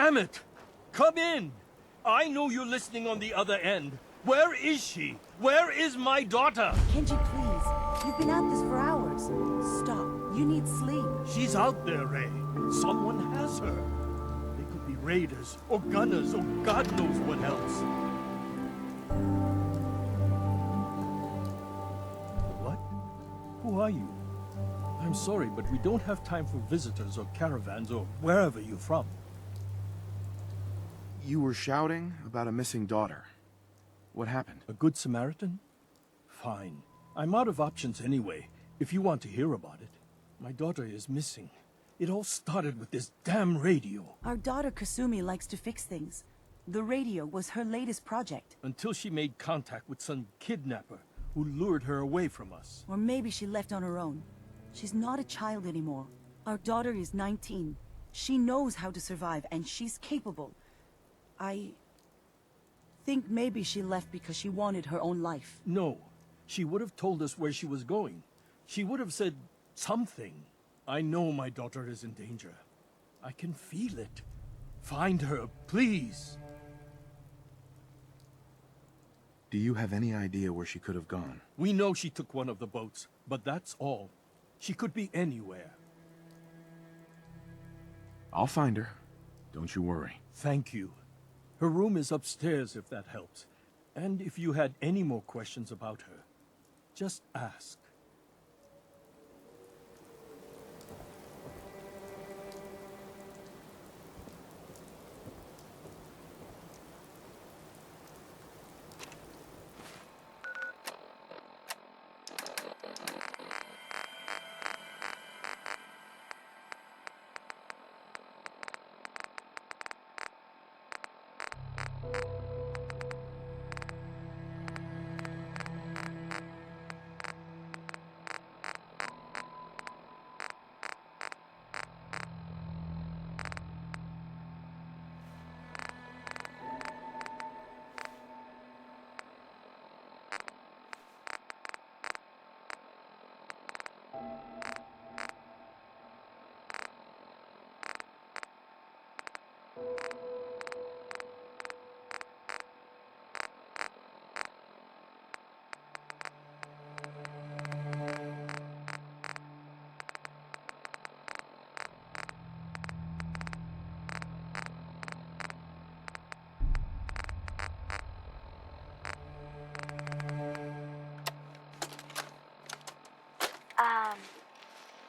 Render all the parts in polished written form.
Damn it! Come in! I know you're listening on the other end. Where is she? Where is my daughter? Kenji, please. You've been at this for hours. Stop. You need sleep. She's out there, Ray. Someone has her. They could be raiders, or gunners, or God knows what else. What? Who are you? I'm sorry, but we don't have time for visitors or caravans or wherever you're from. You were shouting about a missing daughter. What happened? A good Samaritan? Fine. I'm out of options anyway, if you want to hear about it. My daughter is missing. It all started with this damn radio. Our daughter Kasumi likes to fix things. The radio was her latest project. Until she made contact with some kidnapper who lured her away from us. Or maybe she left on her own. She's not a child anymore. Our daughter is 19. She knows how to survive, and she's capable. I think maybe she left because she wanted her own life. No. She would have told us where she was going. She would have said something. I know my daughter is in danger. I can feel it. Find her, please. Do you have any idea where she could have gone? We know she took one of the boats, but that's all. She could be anywhere. I'll find her. Don't you worry. Thank you. Her room is upstairs, if that helps. And if you had any more questions about her, just ask.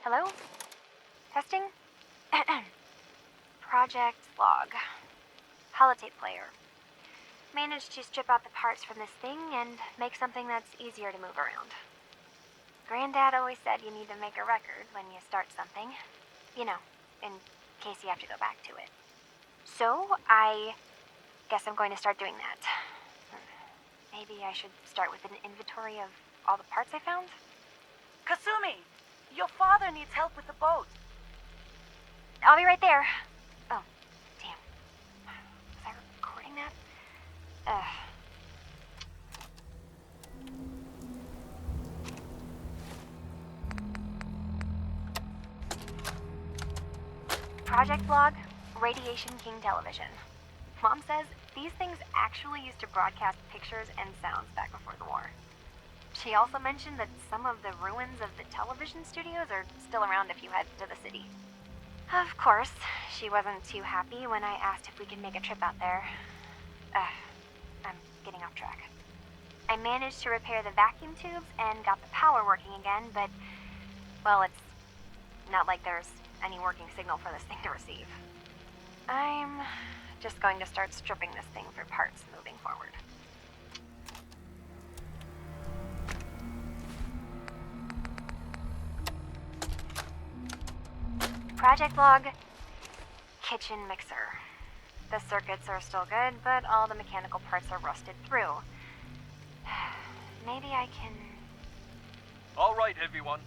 Hello? Testing? Project log. Holotape player. Managed to strip out the parts from this thing and make something that's easier to move around. Granddad always said you need to make a record when you start something. You know, in case you have to go back to it. So, I guess I'm going to start doing that. Maybe I should start with an inventory of all the parts I found? Kasumi! Your father needs help with the boat. I'll be right there. Oh, damn. Was I recording that? Project log, Radiation King Television. Mom says these things actually used to broadcast pictures and sounds back before the war. She also mentioned that some of the ruins of the television studios are still around if you head to the city. Of course, she wasn't too happy when I asked if we could make a trip out there. I'm getting off track. I managed to repair the vacuum tubes and got the power working again, but, well, it's not like there's any working signal for this thing to receive. I'm just going to start stripping this thing for parts moving forward. Project log, kitchen mixer. The circuits are still good, but all the mechanical parts are rusted through. Maybe I can... All right, everyone.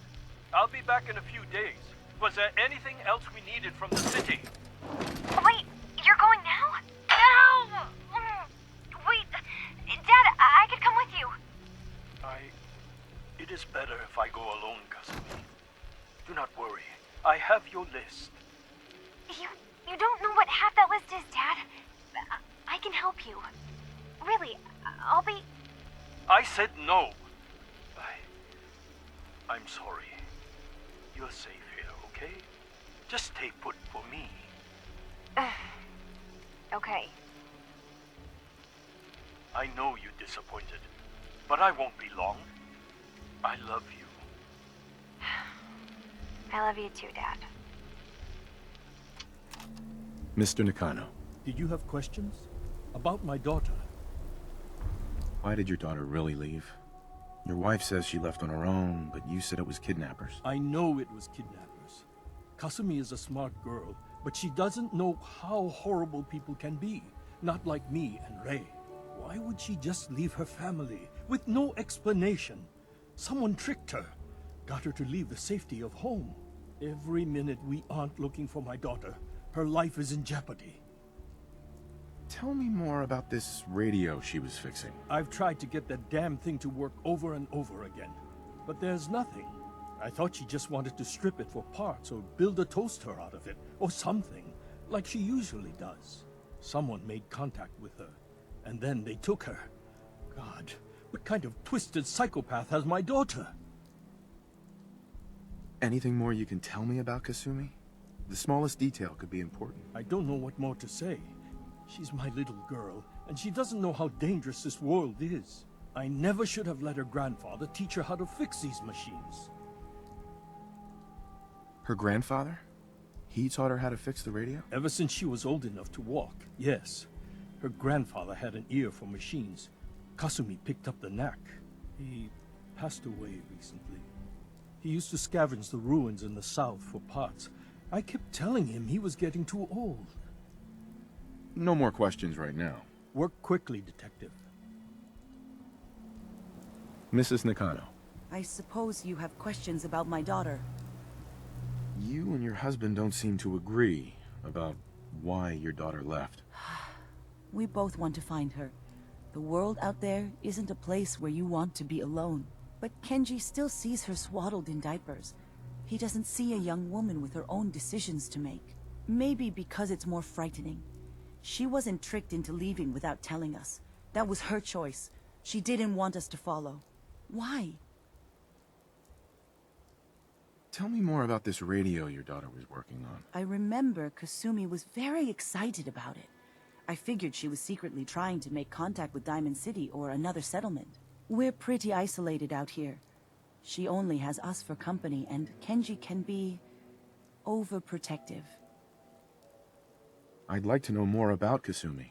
I'll be back in a few days. Was there anything else we needed from the city? Wait, you're going now? No! Wait, Dad, I could come with you. It is better if I go alone, Kasumi. Do not worry. I have your list. You don't know what half that list is, Dad. I can help you. Really, I'll be... I said no. I'm sorry. You're safe here, okay? Just stay put for me. Okay. I know you're disappointed, but I won't be long. I love you. I love you too, Dad. Mr. Nakano, Did you have questions? About my daughter? why did your daughter really leave? Your wife says she left on her own, but you said it was kidnappers. I know it was kidnappers. Kasumi is a smart girl, but she doesn't know how horrible people can be. Not like me and Rei. Why would she just leave her family with no explanation? Someone tricked her. Got her to leave the safety of home. Every minute we aren't looking for my daughter, her life is in jeopardy. Tell me more about this radio she was fixing. I've tried to get that damn thing to work over and over again, but there's nothing. I thought she just wanted to strip it for parts or build a toaster out of it, or something, like she usually does. Someone made contact with her, and then they took her. God, what kind of twisted psychopath has my daughter? Anything more you can tell me about Kasumi? The smallest detail could be important. I don't know what more to say. She's my little girl, and she doesn't know how dangerous this world is. I never should have let her grandfather teach her how to fix these machines. Her grandfather? He taught her how to fix the radio? Ever since she was old enough to walk, yes. Her grandfather had an ear for machines. Kasumi picked up the knack. He passed away recently. He used to scavenge the ruins in the south for parts. I kept telling him he was getting too old. No more questions right now. Work quickly, Detective. Mrs. Nakano, I suppose you have questions about my daughter. you and your husband don't seem to agree about why your daughter left. We both want to find her. The world out there isn't a place where you want to be alone. But Kenji still sees her swaddled in diapers. He doesn't see a young woman with her own decisions to make. Maybe because it's more frightening. She wasn't tricked into leaving without telling us. That was her choice. She didn't want us to follow. Why? Tell me more about this radio your daughter was working on. I remember Kasumi was very excited about it. I figured she was secretly trying to make contact with Diamond City or another settlement. We're pretty isolated out here. She only has us for company, and Kenji can be overprotective. I'd like to know more about Kasumi.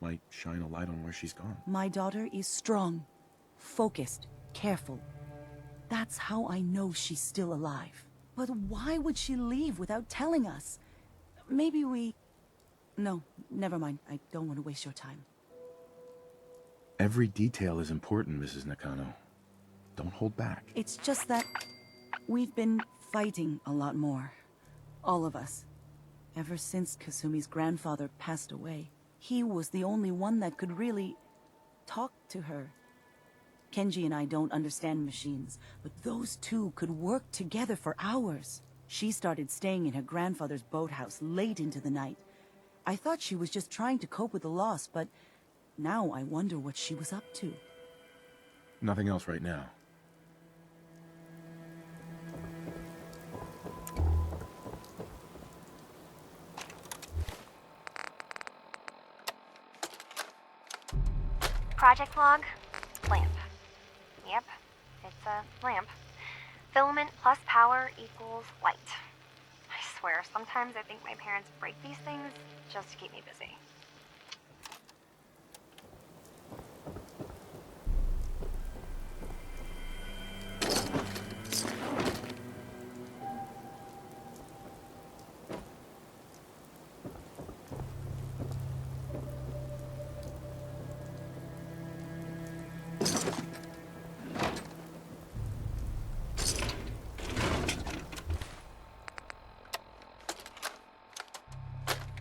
Might shine a light on where she's gone. My daughter is strong, focused, careful. That's how I know she's still alive. But why would she leave without telling us? Maybe we... No, never mind. I don't want to waste your time. Every detail is important, Mrs. Nakano. Don't hold back. It's just that we've been fighting a lot more. All of us. Ever since Kasumi's grandfather passed away. He was the only one that could really talk to her. Kenji and I don't understand machines, but those two could work together for hours. She started staying in her grandfather's boathouse late into the night. I thought she was just trying to cope with the loss, but now I wonder what she was up to. Nothing else right now. Project log, lamp. Yep, it's a lamp. Filament plus power equals light. I swear, sometimes I think my parents break these things just to keep me busy.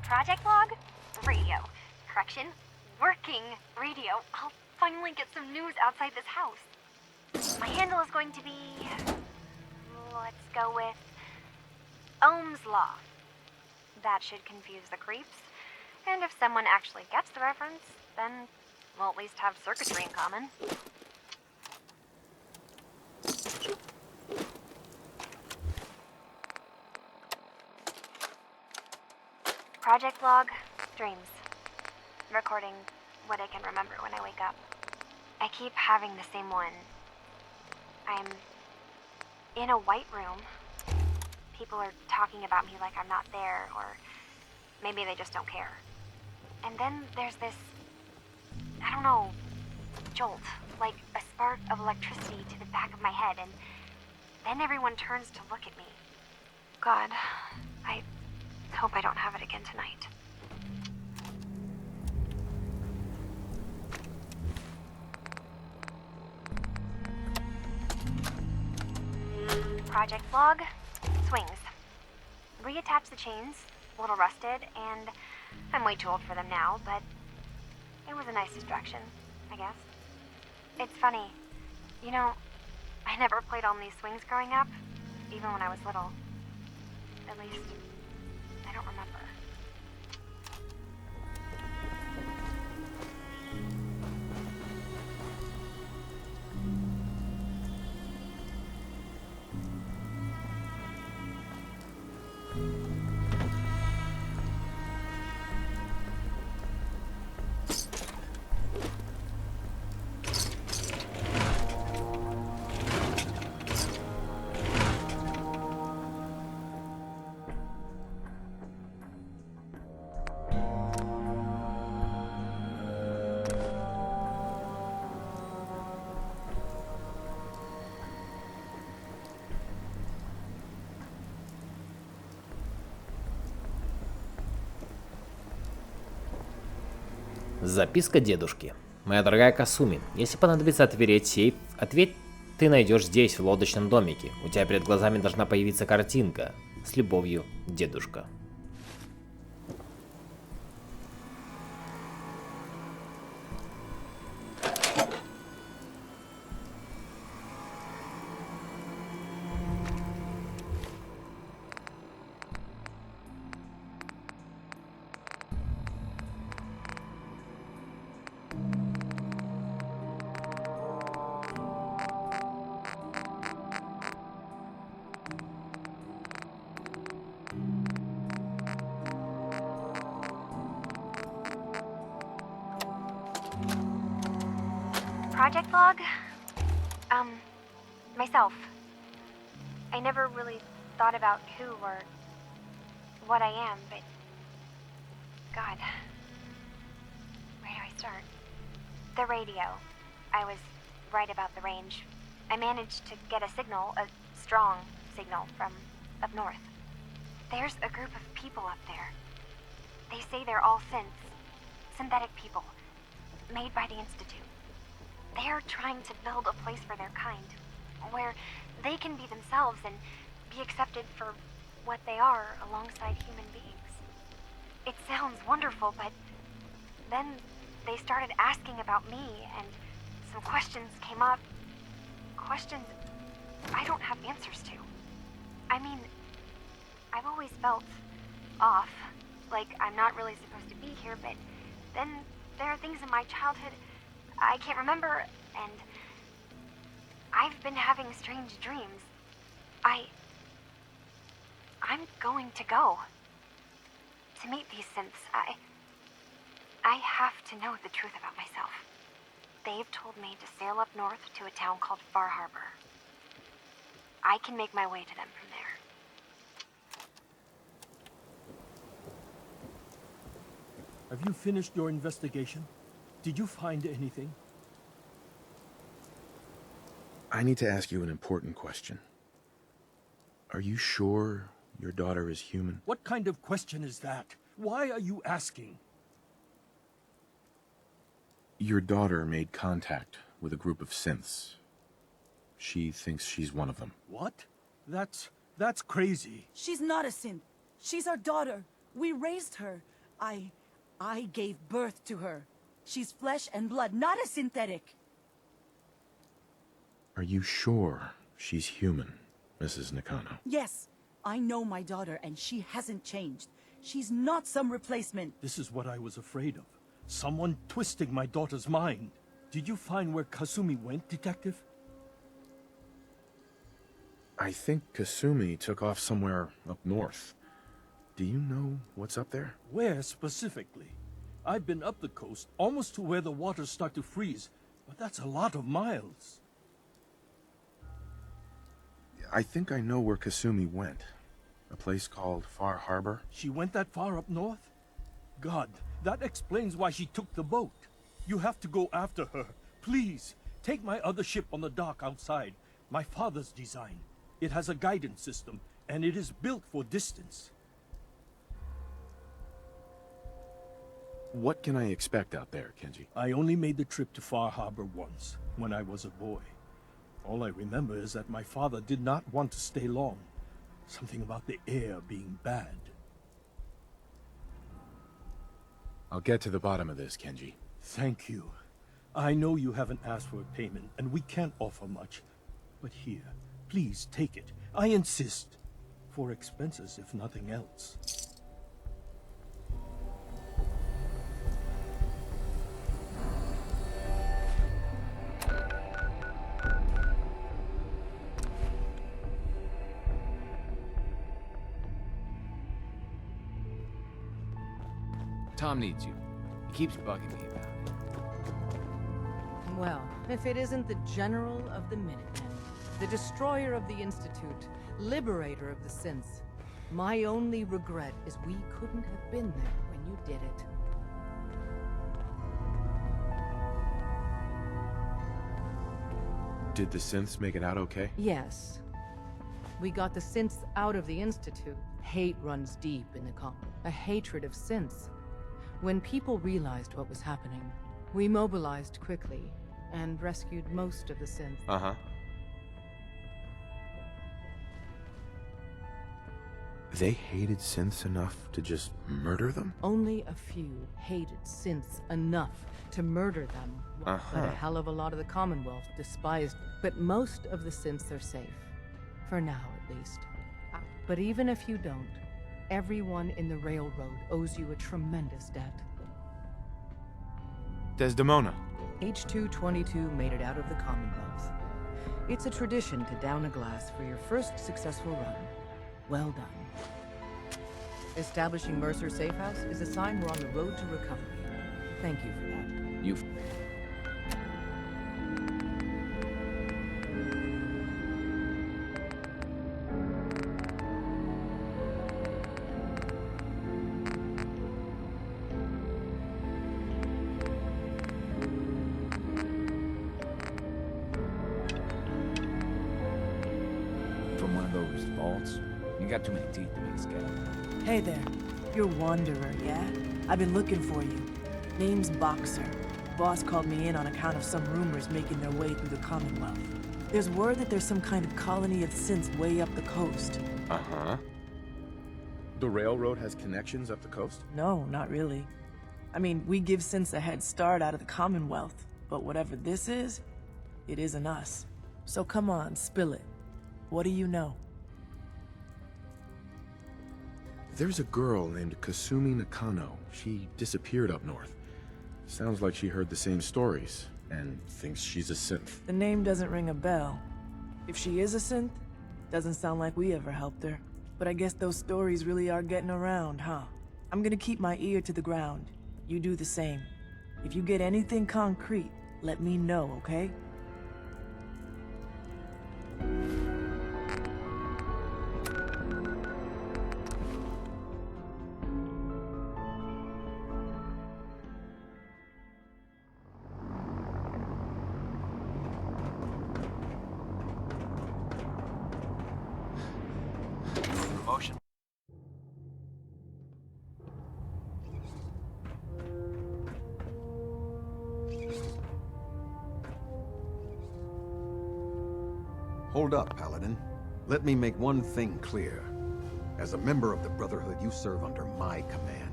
Project log, radio. Correction, working radio. I'll finally get some news outside this house. My handle is going to be... let's go with... Ohm's Law. that should confuse the creeps. And if someone actually gets the reference, then we'll at least have circuitry in common. Project log, dreams. Recording what I can remember when I wake up. I keep having the same one. I'm in a white room. People are talking about me like I'm not there, or maybe they just don't care. And then there's this, I don't know, jolt, like a spark of electricity to the back of my head, and then everyone turns to look at me. God, I hope I don't have it again tonight. Project log, swings. Reattach the chains, a little rusted, and I'm way too old for them now, but it was a nice distraction, I guess. It's funny, you know, I never played on these swings growing up, even when I was little. At least, I don't remember. Записка дедушки. Моя дорогая Касуми, если понадобится отпереть сейф, ответь ты найдешь здесь, в лодочном домике. У тебя перед глазами должна появиться картинка. С любовью, дедушка. Project log? Myself. I never really thought about who or what I am, but God, where do I start? The radio. I was right about the range. I managed to get a signal, a strong signal from up north. There's a group of people up there. They say they're all synthetic people, made by the Institute. They're trying to build a place for their kind, where they can be themselves and be accepted for what they are alongside human beings. It sounds wonderful, but then they started asking about me, and some questions came up. Questions I don't have answers to. I mean, I've always felt off, like I'm not really supposed to be here, but then there are things in my childhood I can't remember, and I've been having strange dreams. I'm going to go to meet these synths. I have to know the truth about myself. They've told me to sail up north to a town called Far Harbor. I can make my way to them from there. Have you finished your investigation? Did you find anything? I need to ask you an important question. Are you sure your daughter is human? What kind of question is that? Why are you asking? Your daughter made contact with a group of synths. She thinks she's one of them. What? That's crazy. She's not a synth. She's our daughter. We raised her. I gave birth to her. She's flesh and blood, not a synthetic. Are you sure she's human, Mrs. Nakano? Yes, I know my daughter, and she hasn't changed. She's not some replacement. This is what I was afraid of. Someone twisting my daughter's mind. Did you find where Kasumi went, Detective? I think Kasumi took off somewhere up north. Do you know what's up there? Where specifically? I've been up the coast, almost to where the waters start to freeze, but that's a lot of miles. I think I know where Kasumi went. A place called Far Harbor. She went that far up north? God, that explains why she took the boat. You have to go after her. Please, take my other ship on the dock outside. My father's design. It has a guidance system, and it is built for distance. What can I expect out there, Kenji? I only made the trip to Far Harbor once, when I was a boy. All I remember is that my father did not want to stay long. Something about the air being bad. I'll get to the bottom of this, Kenji. Thank you. I know you haven't asked for a payment, and we can't offer much. But here, please take it. I insist. For expenses, if nothing else. Tom needs you. He keeps bugging me about it. Well, if it isn't the General of the Minutemen, the Destroyer of the Institute, Liberator of the Synths. My only regret is we couldn't have been there when you did it. Did the synths make it out okay? Yes. We got the synths out of the Institute. Hate runs deep in the comp. A hatred of synths. When people realized what was happening, we mobilized quickly and rescued most of the synths. Uh-huh. They hated synths enough to just murder them? Only a few hated synths enough to murder them. But a hell of a lot of the Commonwealth despised. But most of the synths are safe. For now, at least. But even if you don't, everyone in the railroad owes you a tremendous debt. Desdemona. H-222 made it out of the Commonwealth. It's a tradition to down a glass for your first successful run. Well done. Establishing Mercer Safe House is a sign we're on the road to recovery. Thank you for that. You've... From one of those vaults? You got too many teeth to make a scout. Hey there. You're Wanderer, yeah? I've been looking for you. Name's Boxer. Boss called me in on account of some rumors making their way through the Commonwealth. There's word that there's some kind of colony of synths way up the coast. Uh-huh. The railroad has connections up the coast? No, not really. I mean, we give synths a head start out of the Commonwealth, but whatever this is, it isn't us. So come on, spill it. What do you know? There's a girl named Kasumi Nakano. She disappeared up north. Sounds like she heard the same stories, and thinks she's a synth. The name doesn't ring a bell. If she is a synth, doesn't sound like we ever helped her. But I guess those stories really are getting around, huh? I'm gonna keep my ear to the ground. You do the same. If you get anything concrete, let me know, okay? Motion. Hold up, Paladin. Let me make one thing clear. As a member of the Brotherhood, you serve under my command.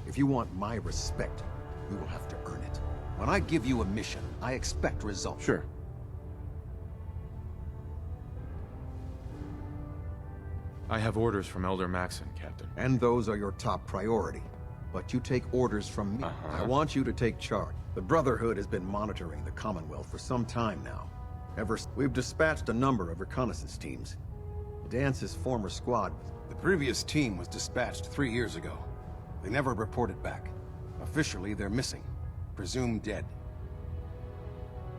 If you want my respect, you will have to earn it. When I give you a mission, I expect results. Sure. I have orders from Elder Maxon, Captain. And those are your top priority. But you take orders from me. I want you to take charge. The Brotherhood has been monitoring the Commonwealth for some time now. We've dispatched a number of reconnaissance teams. Dance's former squad. The previous team was dispatched 3 years ago. They never reported back. Officially, they're missing. Presumed dead.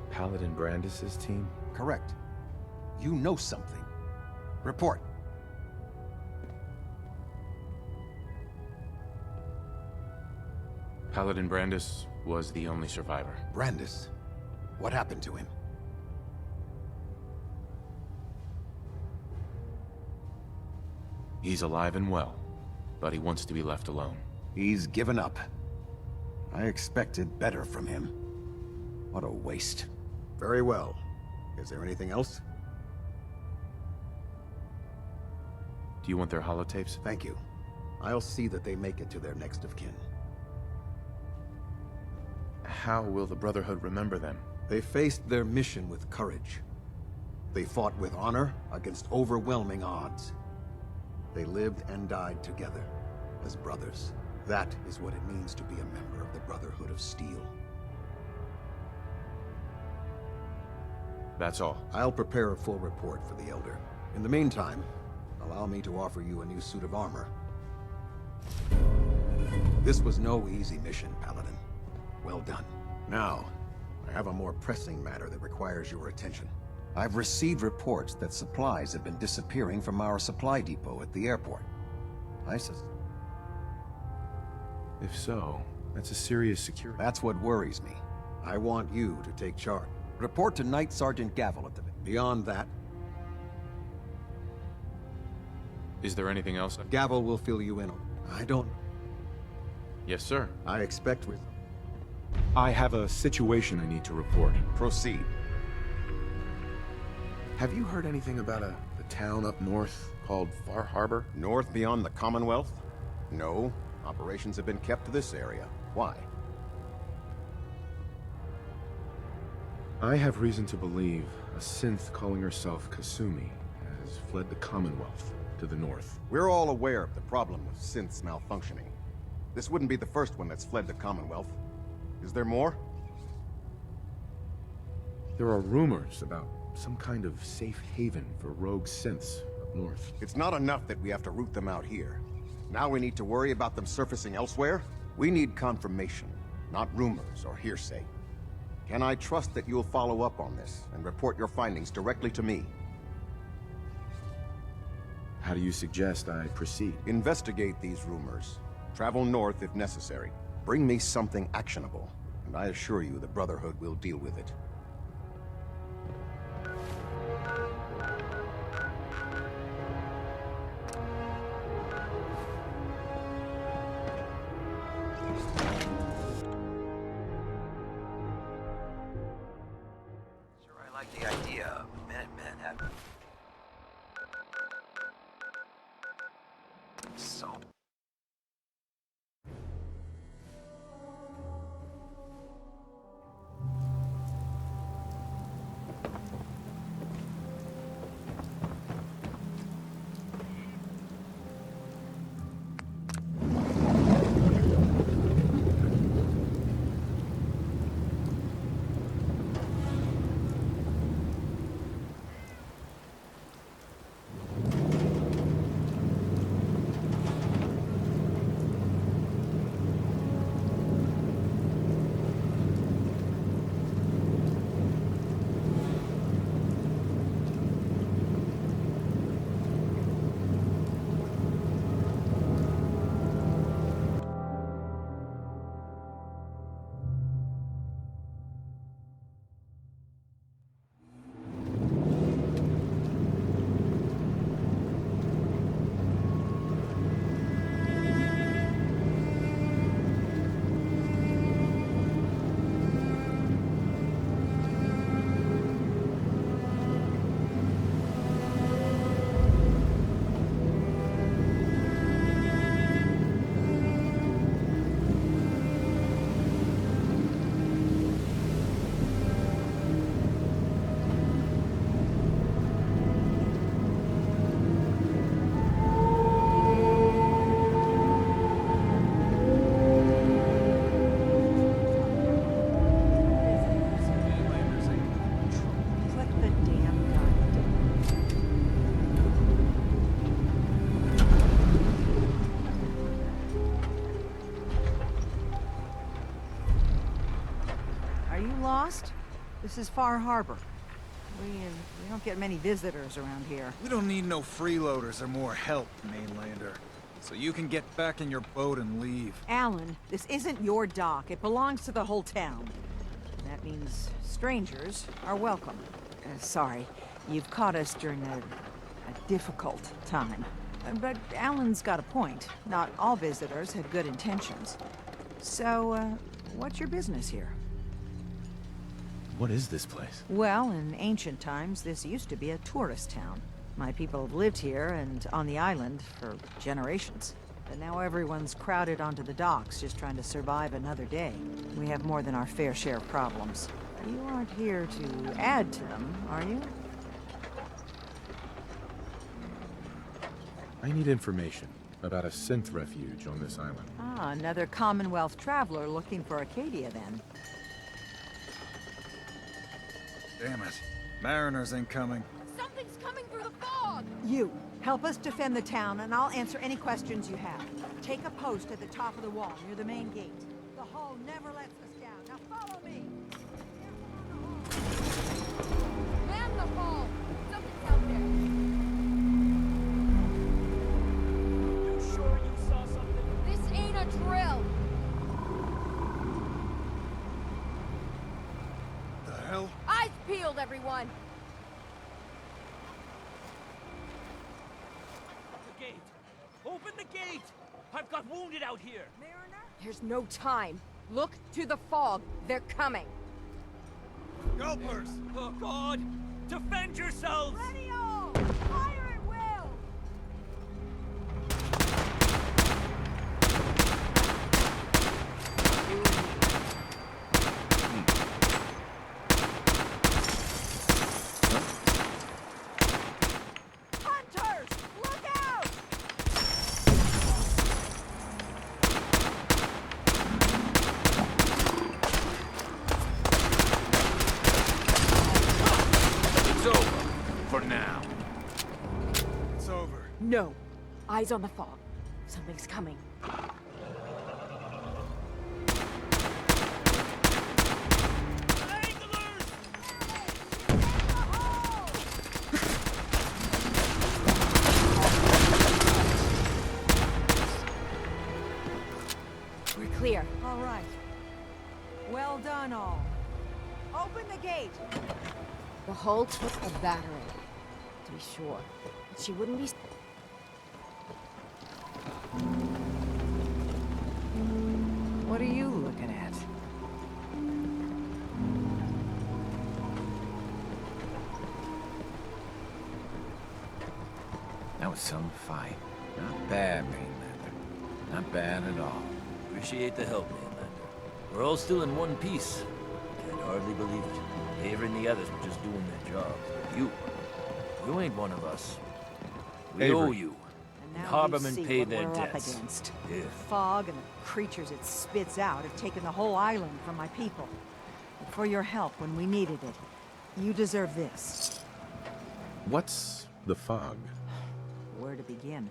Paladin Brandis's team? Correct. You know something. Report. Paladin Brandis was the only survivor. Brandis? What happened to him? He's alive and well, but he wants to be left alone. He's given up. I expected better from him. What a waste. Very well. Is there anything else? Do you want their holotapes? Thank you. I'll see that they make it to their next of kin. How will the Brotherhood remember them? They faced their mission with courage. They fought with honor against overwhelming odds. They lived and died together, as brothers. That is what it means to be a member of the Brotherhood of Steel. That's all. I'll prepare a full report for the Elder. In the meantime, allow me to offer you a new suit of armor. This was no easy mission, Paladin. Well done. Now, I have a more pressing matter that requires your attention. I've received reports that supplies have been disappearing from our supply depot at the airport. If so, that's a serious security. That's what worries me. I want you to take charge. Report to Night Sergeant Gavel at the... Beyond that, Is there anything else? Gavel will fill you in on. I don't... Yes, sir. I expect... I have a situation I need to report. Proceed. Have you heard anything about a town up north called Far Harbor? North beyond the Commonwealth? No. Operations have been kept to this area. Why? I have reason to believe a synth calling herself Kasumi has fled the Commonwealth to the north. We're all aware of the problem with synths malfunctioning. This wouldn't be the first one that's fled the Commonwealth. Is there more? There are rumors about some kind of safe haven for rogue synths up north. It's not enough that we have to root them out here. Now we need to worry about them surfacing elsewhere? We need confirmation, not rumors or hearsay. Can I trust that you'll follow up on this and report your findings directly to me? How do you suggest I proceed? Investigate these rumors. Travel north if necessary. Bring me something actionable, and I assure you the Brotherhood will deal with it. The idea of Minutemen having so This is Far Harbor. We don't get many visitors around here. We don't need no freeloaders or more help, mainlander. So you can get back in your boat and leave. Alan, this isn't your dock. It belongs to the whole town. That means strangers are welcome. Sorry, you've caught us during a difficult time. But Alan's got a point. Not all visitors have good intentions. So, what's your business here? What is this place? Well, in ancient times, this used to be a tourist town. My people have lived here and on the island for generations. But now everyone's crowded onto the docks, just trying to survive another day. We have more than our fair share of problems. You aren't here to add to them, are you? I need information about a synth refuge on this island. Ah, another Commonwealth traveler looking for Acadia, then. Damn it. Mariners ain't coming. Something's coming through the fog! You, help us defend the town, and I'll answer any questions you have. Take a post at the top of the wall, near the main gate. The hull never lets us down. Now follow me! Man the hull! Something's out there! You sure you saw something? This ain't a drill! The hell? Eyes peeled, everyone! The gate! Open the gate! I've got wounded out here! Mariner? There's no time. Look to the fog. They're coming. Gulpers! Oh, God! Defend yourselves! Ready all! Fire at will! Hunters! Look out! It's over. For now. It's over. No. Eyes on the fog. Something's coming. We're clear. All right. Well done, all. Open the gate! The hull took a battering, to be sure. But she wouldn't be... What are you looking at? That was some fight. Not bad, mainlander. Not bad at all. Appreciate the help, mainlander. We're all still in one piece. Can't hardly believe it. Avery and the others were just doing their jobs. But you ain't one of us. We Avery. owe you. And now Harbormen you see paid what their we're up debts. against. Yeah. The fog and the creatures it spits out have taken the whole island from my people. But for your help when we needed it, you deserve this. What's the fog? Where to begin?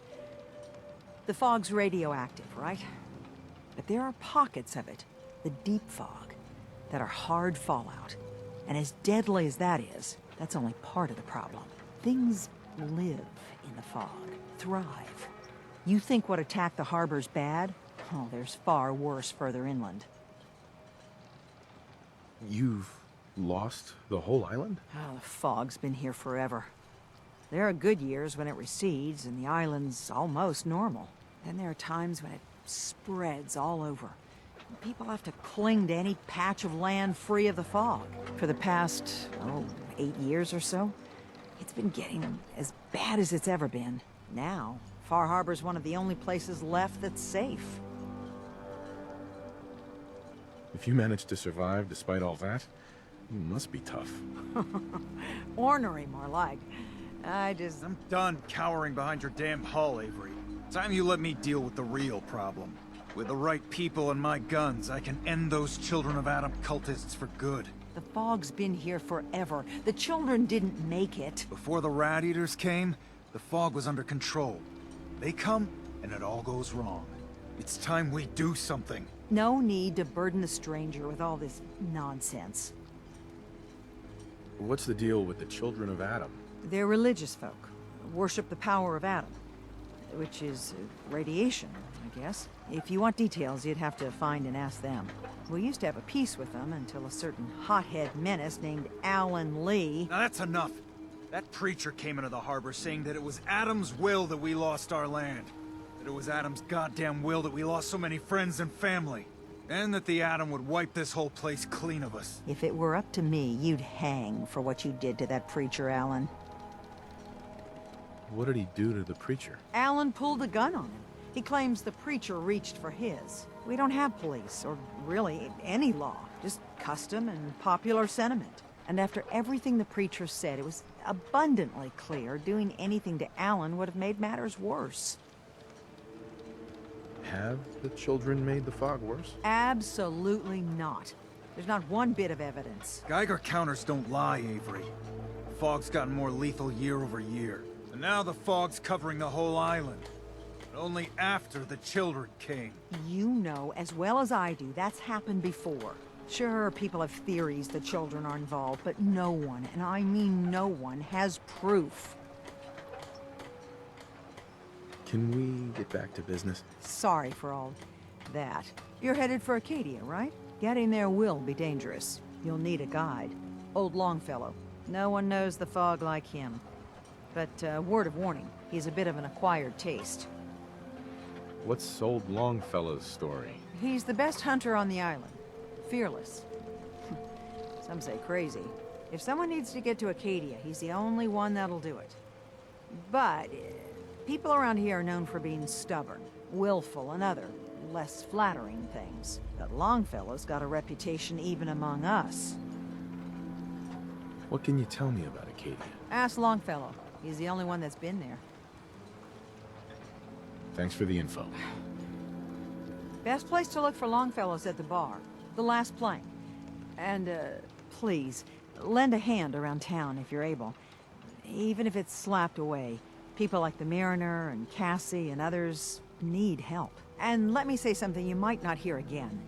The fog's radioactive, right? But there are pockets of it, the deep fog, that are hard fallout. And as deadly as that is, that's only part of the problem. Things live in the fog, thrive. You think what attacked the harbor's bad? Oh, there's far worse further inland. You've lost the whole island? Oh, the fog's been here forever. There are good years when it recedes and the island's almost normal. Then there are times when it spreads all over. People have to cling to any patch of land free of the fog. For the past, 8 years or so, it's been getting as bad as it's ever been. Now, Far Harbor's one of the only places left that's safe. If you managed to survive despite all that, you must be tough. Ornery, more like. I'm done cowering behind your damn hull, Avery. Time you let me deal with the real problem. With the right people and my guns, I can end those Children of Adam cultists for good. The fog's been here forever. The children didn't make it. Before the Rat Eaters came, the fog was under control. They come, and it all goes wrong. It's time we do something. No need to burden the stranger with all this nonsense. What's the deal with the children of Adam? They're religious folk. Worship the power of Adam. Which is radiation, I guess. If you want details, you'd have to find and ask them. We used to have a peace with them until a certain hothead menace named Alan Lee... Now that's enough! That preacher came into the harbor saying that it was Adam's will that we lost our land. That it was Adam's goddamn will that we lost so many friends and family. And that the Adam would wipe this whole place clean of us. If it were up to me, you'd hang for what you did to that preacher, Alan. What did he do to the preacher? Alan pulled a gun on him. He claims the preacher reached for his. We don't have police, or really any law. Just custom and popular sentiment. And after everything the preacher said, it was abundantly clear doing anything to Alan would have made matters worse. Have the children made the fog worse? Absolutely not. There's not one bit of evidence. Geiger counters don't lie, Avery. The fog's gotten more lethal year over year. And now the fog's covering the whole island. But only after the children came. You know as well as I do that's happened before. Sure, people have theories the children are involved, but no one, and I mean no one, has proof. Can we get back to business? Sorry for all that. You're headed for Acadia, right? Getting there will be dangerous. You'll need a guide. Old Longfellow. No one knows the fog like him. But, word of warning, he's a bit of an acquired taste. What's old Longfellow's story? He's the best hunter on the island. Fearless. Some say crazy. If someone needs to get to Acadia, he's the only one that'll do it. But, people around here are known for being stubborn, willful, and other, less flattering things. But Longfellow's got a reputation even among us. What can you tell me about Acadia? Ask Longfellow. He's the only one that's been there. Thanks for the info. Best place to look for Longfellow's at the bar. The last plank. And, please, lend a hand around town if you're able. Even if it's slapped away. People like the Mariner and Cassie and others need help. And let me say something you might not hear again.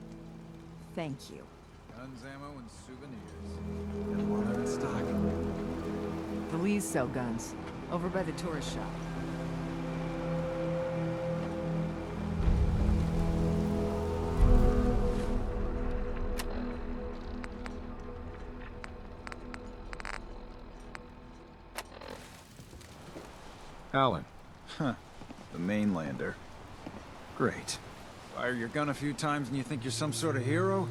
Thank you. Guns, ammo, and souvenirs. Got one in stock. The Lees sell guns. Over by the tourist shop. Alan. Huh. The mainlander. Great. Fire your gun a few times and you think you're some sort of hero?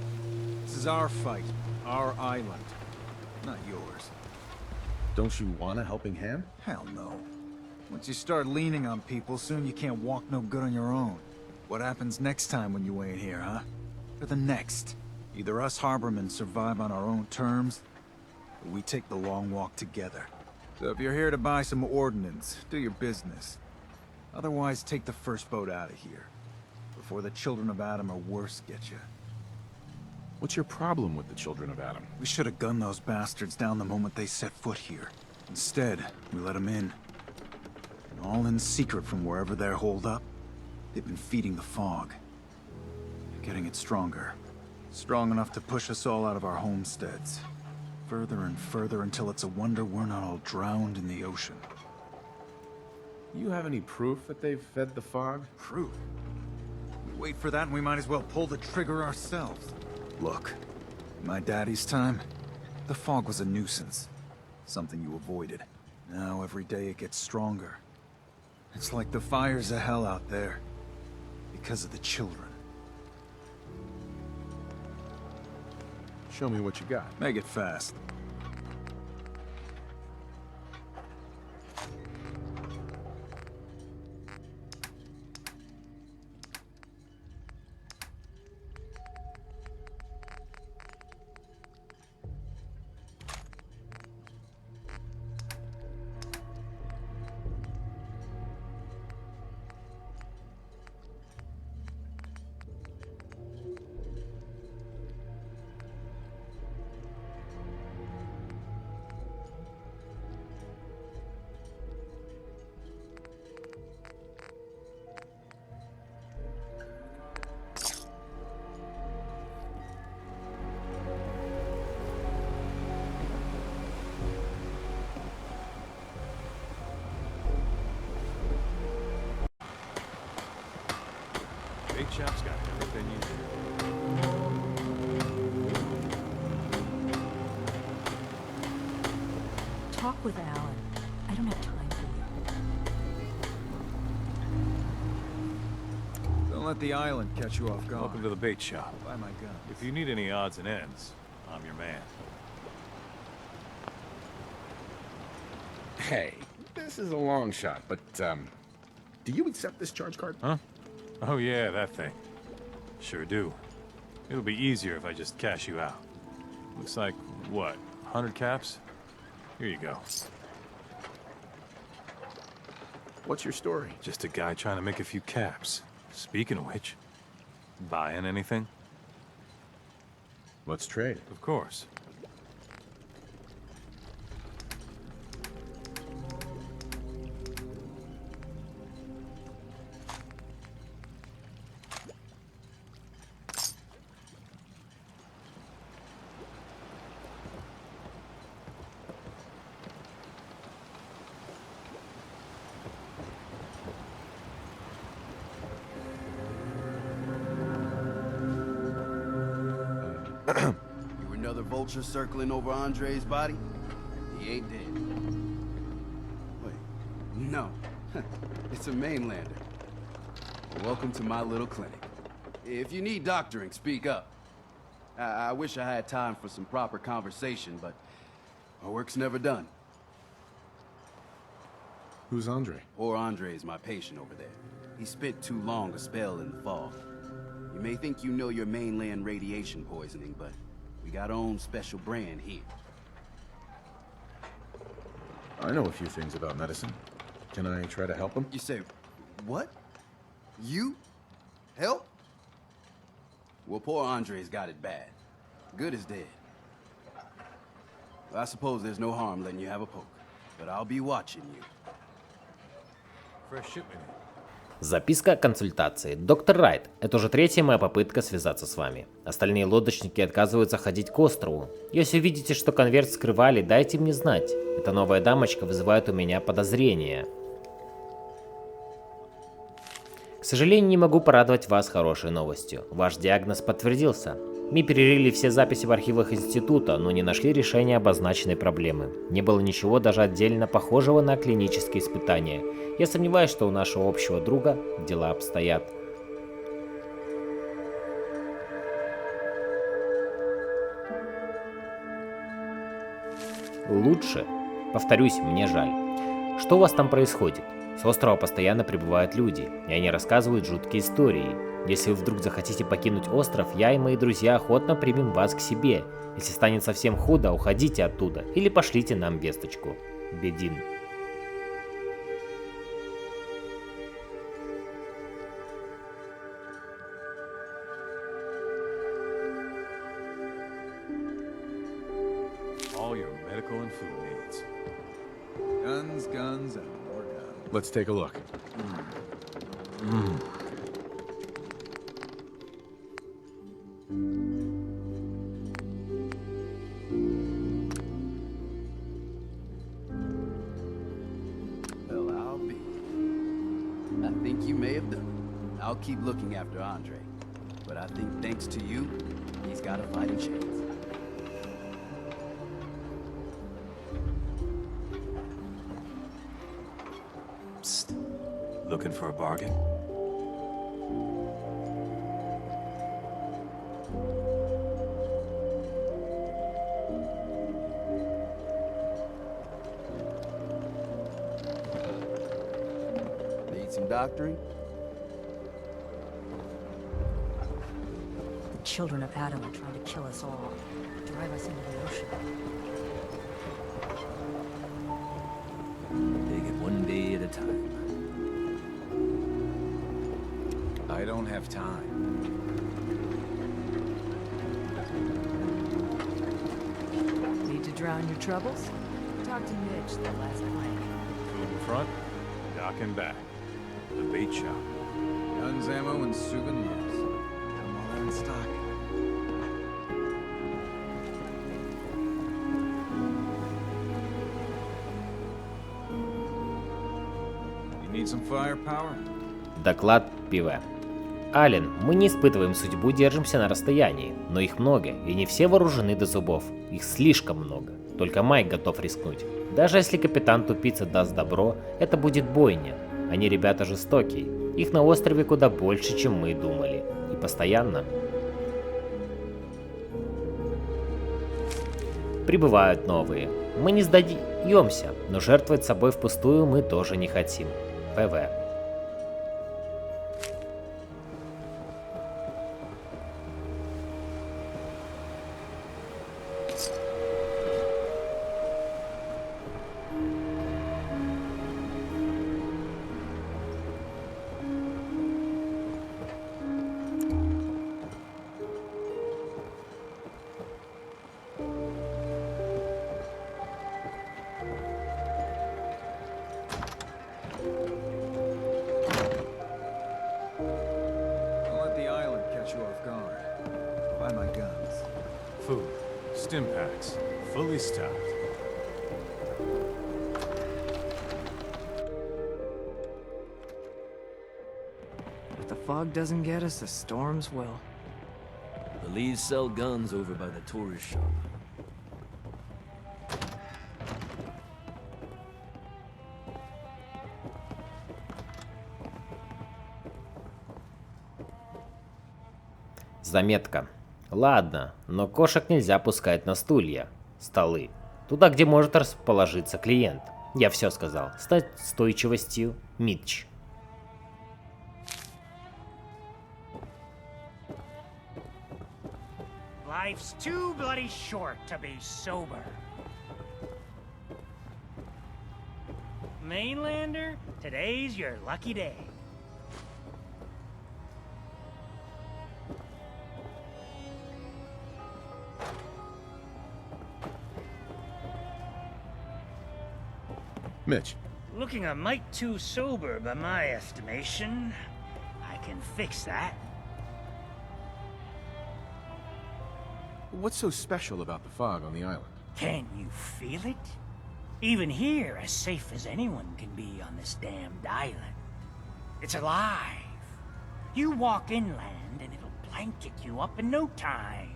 This is our fight. Our island. Not yours. Don't you want a helping hand? Hell no. Once you start leaning on people, soon you can't walk no good on your own. What happens next time when you ain't here, huh? Or the next? Either us harbormen survive on our own terms, or we take the long walk together. So if you're here to buy some ordnance, do your business. Otherwise, take the first boat out of here. Before the children of Adam or worse get you. What's your problem with the children of Adam? We should have gunned those bastards down the moment they set foot here. Instead, we let them in. And all in secret from wherever they're holed up. They've been feeding the fog. Getting it stronger. Strong enough to push us all out of our homesteads. Further and further until it's a wonder we're not all drowned in the ocean. You have any proof that they've fed the fog? Proof? We wait for that and we might as well pull the trigger ourselves. Look, in my daddy's time, the fog was a nuisance. Something you avoided. Now every day it gets stronger. It's like the fires of hell out there. Because of the children. Show me what you got. Make it fast. Big shop's got everything you need. Talk with Alan. I don't have time for you. Don't let the island catch you off guard. Welcome to the bait shop. Buy my gun. If you need any odds and ends, I'm your man. Hey, this is a long shot, but, do you accept this charge card? Huh? Oh yeah, that thing. Sure do. It'll be easier if I just cash you out. Looks like, what, 100 caps? Here you go. What's your story? Just a guy trying to make a few caps. Speaking of which, buying anything? Let's trade. Of course. You another vulture circling over Andre's body? He ain't dead. Wait, no. It's a mainlander. Welcome to my little clinic. If you need doctoring, speak up. I wish I had time for some proper conversation, but our work's never done. Who's Andre? Poor Andre's my patient over there. He spent too long a spell in the fog. You may think you know your mainland radiation poisoning, but we got our own special brand here. I know a few things about medicine. Can I try to help him? You say, what? You? Help? Well, poor Andre's got it bad. Good is dead. Well, I suppose there's no harm letting you have a poke, but I'll be watching you. Fresh shipment. Записка консультации. Доктор Райт, это уже третья моя попытка связаться с вами. Остальные лодочники отказываются ходить к острову. Если увидите, что конверт скрывали, дайте мне знать. Эта новая дамочка вызывает у меня подозрения. К сожалению, не могу порадовать вас хорошей новостью. Ваш диагноз подтвердился. Мы перерыли все записи в архивах института, но не нашли решения обозначенной проблемы. Не было ничего даже отдельно похожего на клинические испытания. Я сомневаюсь, что у нашего общего друга дела обстоят. Лучше. Повторюсь, мне жаль. Что у вас там происходит? С острова постоянно прибывают люди, и они рассказывают жуткие истории. Если вы вдруг захотите покинуть остров, я и мои друзья охотно примем вас к себе. Если станет совсем худо, уходите оттуда или пошлите нам весточку. Бедин. All your medical and food needs. Guns, guns, and more guns. Let's take a look. Well, I'll be. I think you may have done it. I'll keep looking after Andre. But I think thanks to you, he's got a fighting chance. Psst. Looking for a bargain? Need some doctoring? The children of Adam are trying to kill us all, drive us into the ocean. Take it one day at a time. I don't have time. Need to drown your troubles? Talk to Mitch, the last plank. Food in front, dock and back. The bait shop. Guns, ammo, and souvenirs. Got 'em all in stock. You need some firepower? Доклад Пиве. Ален, мы не испытываем судьбу, держимся на расстоянии, но их много, и не все вооружены до зубов. Их слишком много. Только Майк готов рискнуть. Даже если капитан Тупица даст добро, это будет бойня. Они ребята жестокие. Их на острове куда больше, чем мы думали. И постоянно. Прибывают новые. Мы не сдаемся, но жертвовать собой впустую мы тоже не хотим. ПВ. Food. Stim packs. Fully stocked. If the fog doesn't get us, the storms will. The Lees sell guns over by the tourist shop. Заметка. Ладно, но кошек нельзя пускать на стулья, столы. Туда, где может расположиться клиент. Я все сказал. Стать стойчивостью Митч. Life's too bloody short to be sober. Mainlander, today's your lucky day. Mitch. Looking a mite too sober by my estimation. I can fix that. What's so special about the fog on the island? Can you feel it? Even here, as safe as anyone can be on this damned island. It's alive. You walk inland and it'll blanket you up in no time.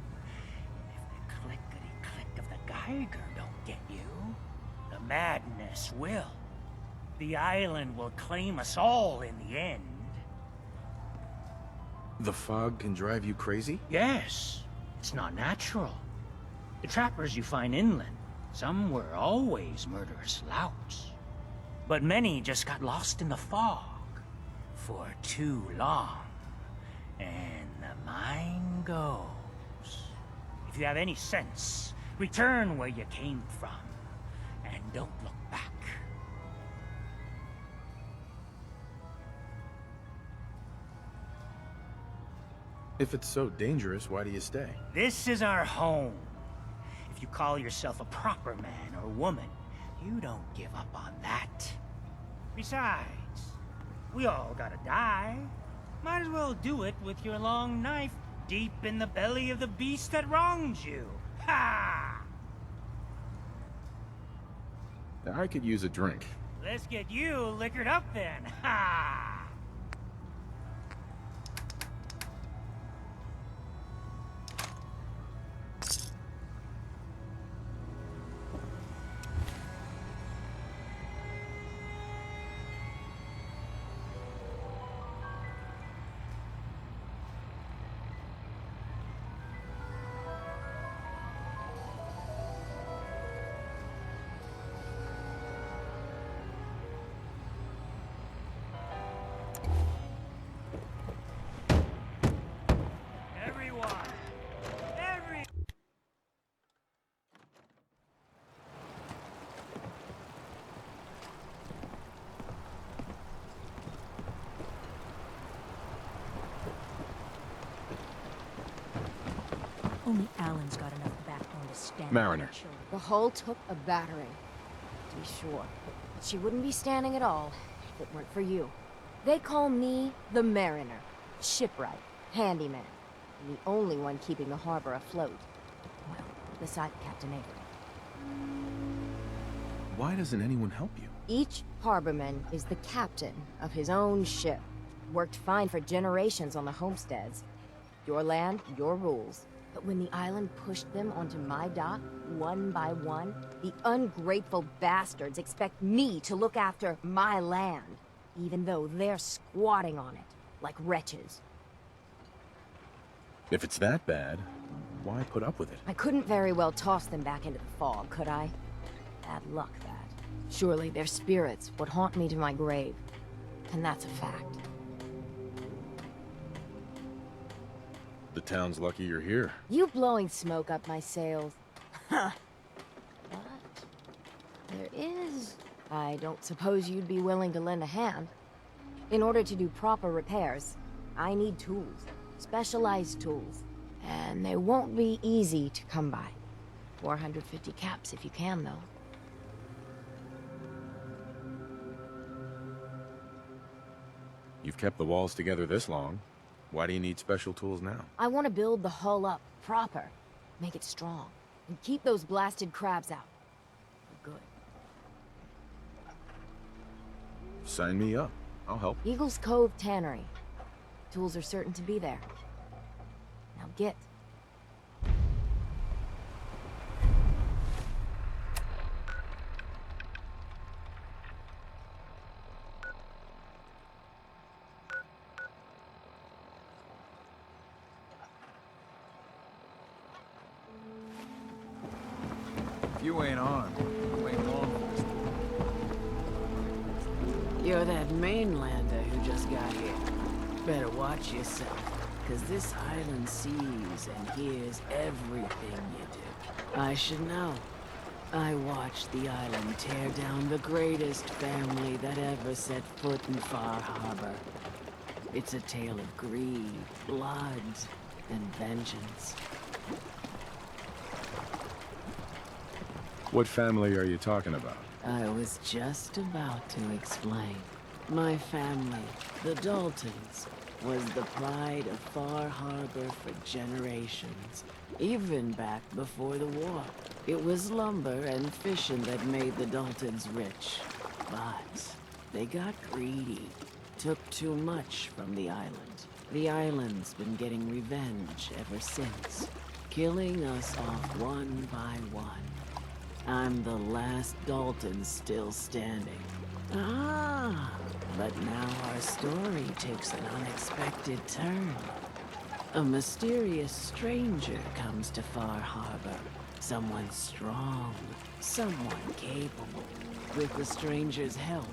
If the clickety-click of the Geiger don't get you, the madness will. The island will claim us all in the end. The fog can drive you crazy? Yes. It's not natural. The trappers you find inland, some were always murderous louts. But many just got lost in the fog for too long. And the mind goes. If you have any sense, return where you came from. And don't look back. If it's so dangerous, why do you stay? This is our home. If you call yourself a proper man or woman, you don't give up on that. Besides, we all gotta die. Might as well do it with your long knife deep in the belly of the beast that wronged you. Ha! I could use a drink. Let's get you liquored up then. Ha! Only Alan's got enough backbone to stand. Mariner. The hull took a battering, to be sure. But she wouldn't be standing at all if it weren't for you. They call me the Mariner. Shipwright, handyman, and the only one keeping the harbor afloat. Well, beside Captain Avery. Why doesn't anyone help you? Each harborman is the captain of his own ship. Worked fine for generations on the homesteads. Your land, your rules. But when the island pushed them onto my dock, one by one, the ungrateful bastards expect me to look after my land, even though they're squatting on it, like wretches. If it's that bad, why put up with it? I couldn't very well toss them back into the fog, could I? Bad luck, that. Surely their spirits would haunt me to my grave. And that's a fact. The town's lucky you're here. You blowing smoke up my sails. Huh. But there is... I don't suppose you'd be willing to lend a hand. In order to do proper repairs, I need tools. Specialized tools. And they won't be easy to come by. 450 caps if you can, though. You've kept the walls together this long. Why do you need special tools now? I want to build the hull up proper. Make it strong. And keep those blasted crabs out. For good. Sign me up. I'll help. Eagle's Cove Tannery. Tools are certain to be there. Now get. If you ain't armed, you ain't long for this. You're that mainlander who just got here. Better watch yourself, because this island sees and hears everything you do. I should know. I watched the island tear down the greatest family that ever set foot in Far Harbor. It's a tale of greed, blood, and vengeance. What family are you talking about? I was just about to explain. My family, the Daltons, was the pride of Far Harbor for generations, even back before the war. It was lumber and fishing that made the Daltons rich. But they got greedy, took too much from the island. The island's been getting revenge ever since, killing us off one by one. I'm the last Dalton still standing. Ah, but now our story takes an unexpected turn. A mysterious stranger comes to Far Harbor. Someone strong, someone capable. With the stranger's help,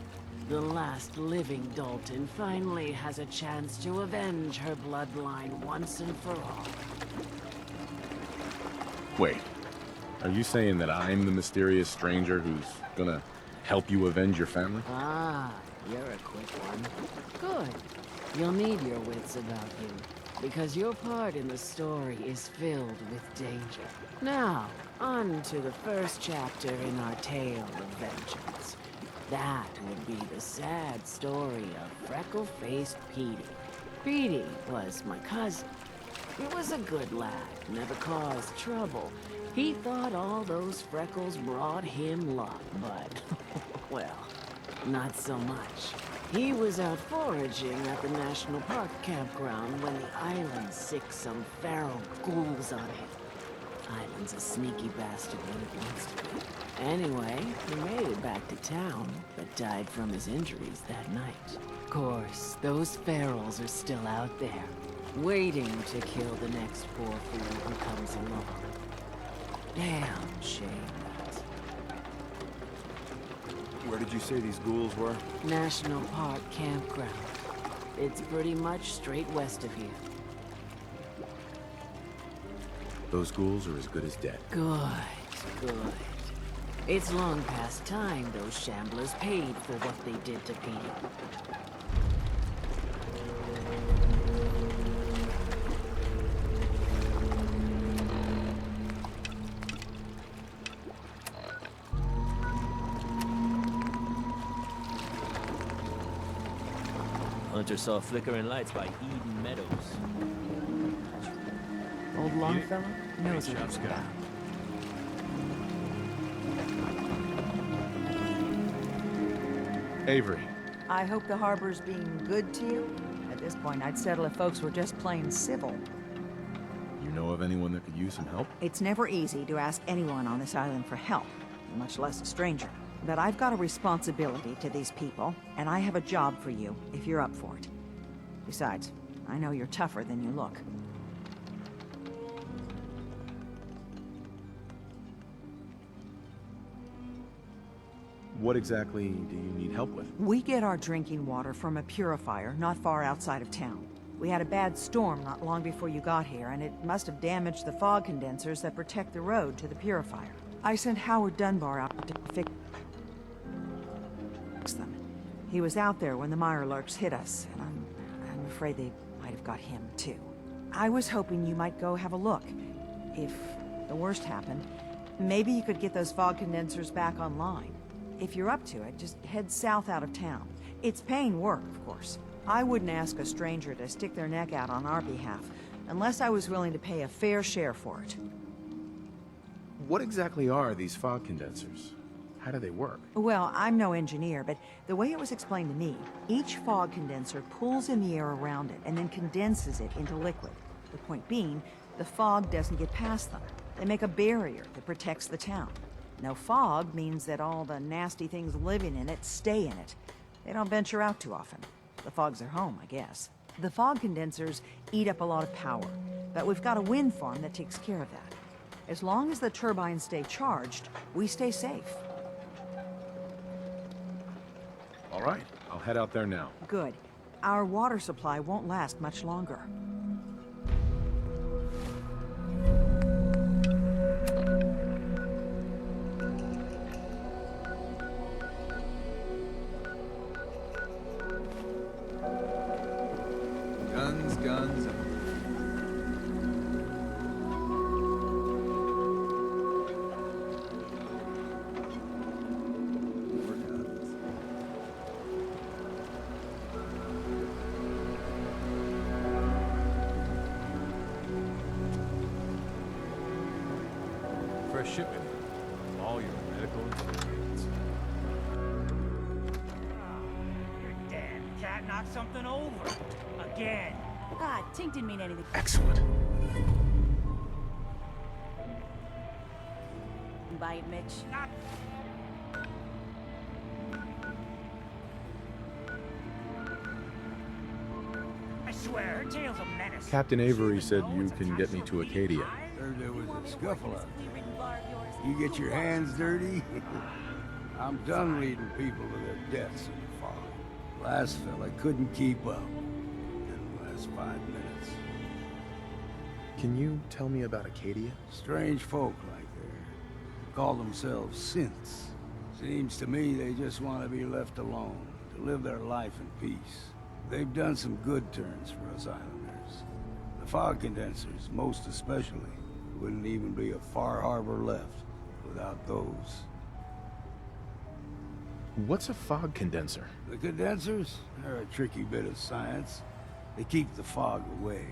the last living Dalton finally has a chance to avenge her bloodline once and for all. Wait, are you saying that I'm the mysterious stranger who's gonna help you avenge your family? Ah, you're a quick one. Good. You'll need your wits about you, because your part in the story is filled with danger. Now, on to the first chapter in our tale of vengeance. That would be the sad story of freckle-faced Petey. Petey was my cousin. He was a good lad, never caused trouble. He thought all those freckles brought him luck, but, well, not so much. He was out foraging at the National Park campground when the island sicked some feral ghouls on it. Island's a sneaky bastard when it wants to be. Anyway, he made it back to town, but died from his injuries that night. Of course, those ferals are still out there, waiting to kill the next poor fool who comes along. Damn shame that. Where did you say these ghouls were? National Park campground. It's pretty much straight west of here. Those ghouls are as good as dead. Good, good. It's long past time those shamblers paid for what they did to Petey. Hunter saw flickering lights by Eden Meadows. Old Longfellow knows what it's about. Avery. I hope the harbor's being good to you, this point, I'd settle if folks were just plain civil. You know of anyone that could use some help? It's never easy to ask anyone on this island for help, much less a stranger. But I've got a responsibility to these people, and I have a job for you, if you're up for it. Besides, I know you're tougher than you look. What exactly do you need help with? We get our drinking water from a purifier not far outside of town. We had a bad storm not long before you got here, and it must have damaged the fog condensers that protect the road to the purifier. I sent Howard Dunbar out to fix them. He was out there when the Mirelurks hit us, and I'm afraid they might have got him too. I was hoping you might go have a look. If the worst happened, maybe you could get those fog condensers back online. If you're up to it, just head south out of town. It's paying work, of course. I wouldn't ask a stranger to stick their neck out on our behalf, unless I was willing to pay a fair share for it. What exactly are these fog condensers? How do they work? Well, I'm no engineer, but the way it was explained to me, each fog condenser pulls in the air around it and then condenses it into liquid. The point being, the fog doesn't get past them. They make a barrier that protects the town. No fog means that all the nasty things living in it stay in it. They don't venture out too often. The fog's their home, I guess. The fog condensers eat up a lot of power, but we've got a wind farm that takes care of that. As long as the turbines stay charged, we stay safe. All right, I'll head out there now. Good. Our water supply won't last much longer. Guns. Fresh shipment. All your medical ingredients. Your damn cat knocked something over. Again. Ah, Tink didn't mean anything. Excellent. Buy it, Mitch. I swear, her tail's a menace. Captain Avery said you can get me to Acadia. Heard there was a scuffle out there. You get your hands dirty? I'm done leading people to their deaths in the fog. Last fella couldn't keep up. Didn't last 5 minutes. Can you tell me about Acadia? Strange folk like there. Call themselves synths. Seems to me they just want to be left alone, to live their life in peace. They've done some good turns for us islanders. The fog condensers, most especially, wouldn't even be a Far Harbor left without those. What's a fog condenser? The condensers? They're a tricky bit of science. They keep the fog away.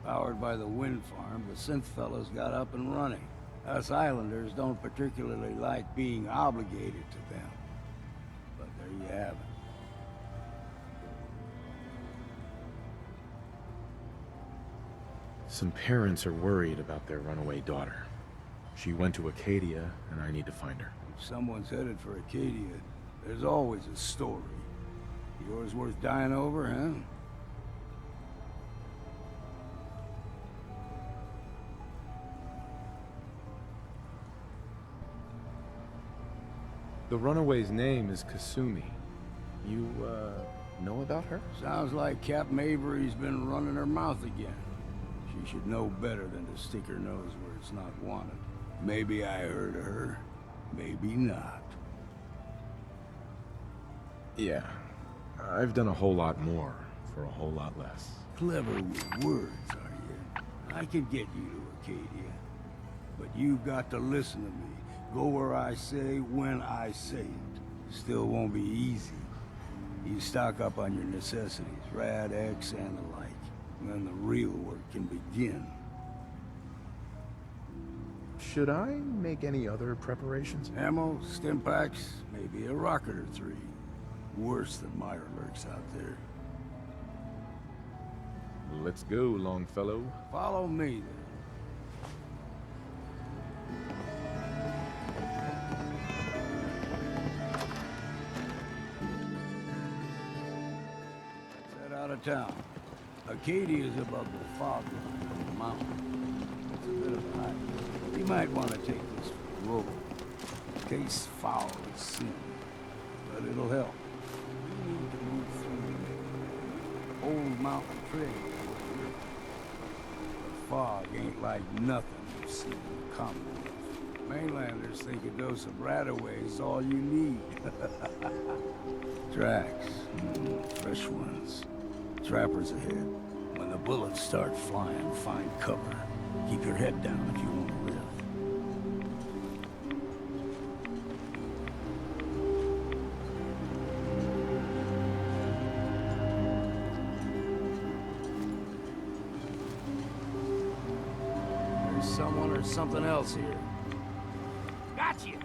Powered by the wind farm, the synth fellows got up and running. Us islanders don't particularly like being obligated to them. But there you have it. Some parents are worried about their runaway daughter. She went to Acadia, and I need to find her. If someone's headed for Acadia, there's always a story. Yours worth dying over, huh? The runaway's name is Kasumi. You, know about her? Sounds like Captain Avery's been running her mouth again. She should know better than to stick her nose where it's not wanted. Maybe I heard of her, maybe not. Yeah. I've done a whole lot more for a whole lot less. Clever with words, are you? I could get you to Acadia. But you've got to listen to me. Go where I say, when I say it. Still won't be easy. You stock up on your necessities, Rad X and the like. And then the real work can begin. Should I make any other preparations? Ammo, stim packs, maybe a rocket or 3. Worse than Mirelurks out there. Let's go, Longfellow. Follow me, then. Let's head out of town. Acadia is above the fog line of the mountain. It's a bit of a hike. You might want to take this road. In case foul is seen. But it'll help. We need to move through the old mountain trail. The fog ain't like nothing you've seen in the Commonwealth. Mainlanders think a dose of Radaway is all you need. Tracks. Fresh ones. Trappers ahead. When the bullets start flying, find cover. Keep your head down if you want to live. There's someone or something else here. Got you!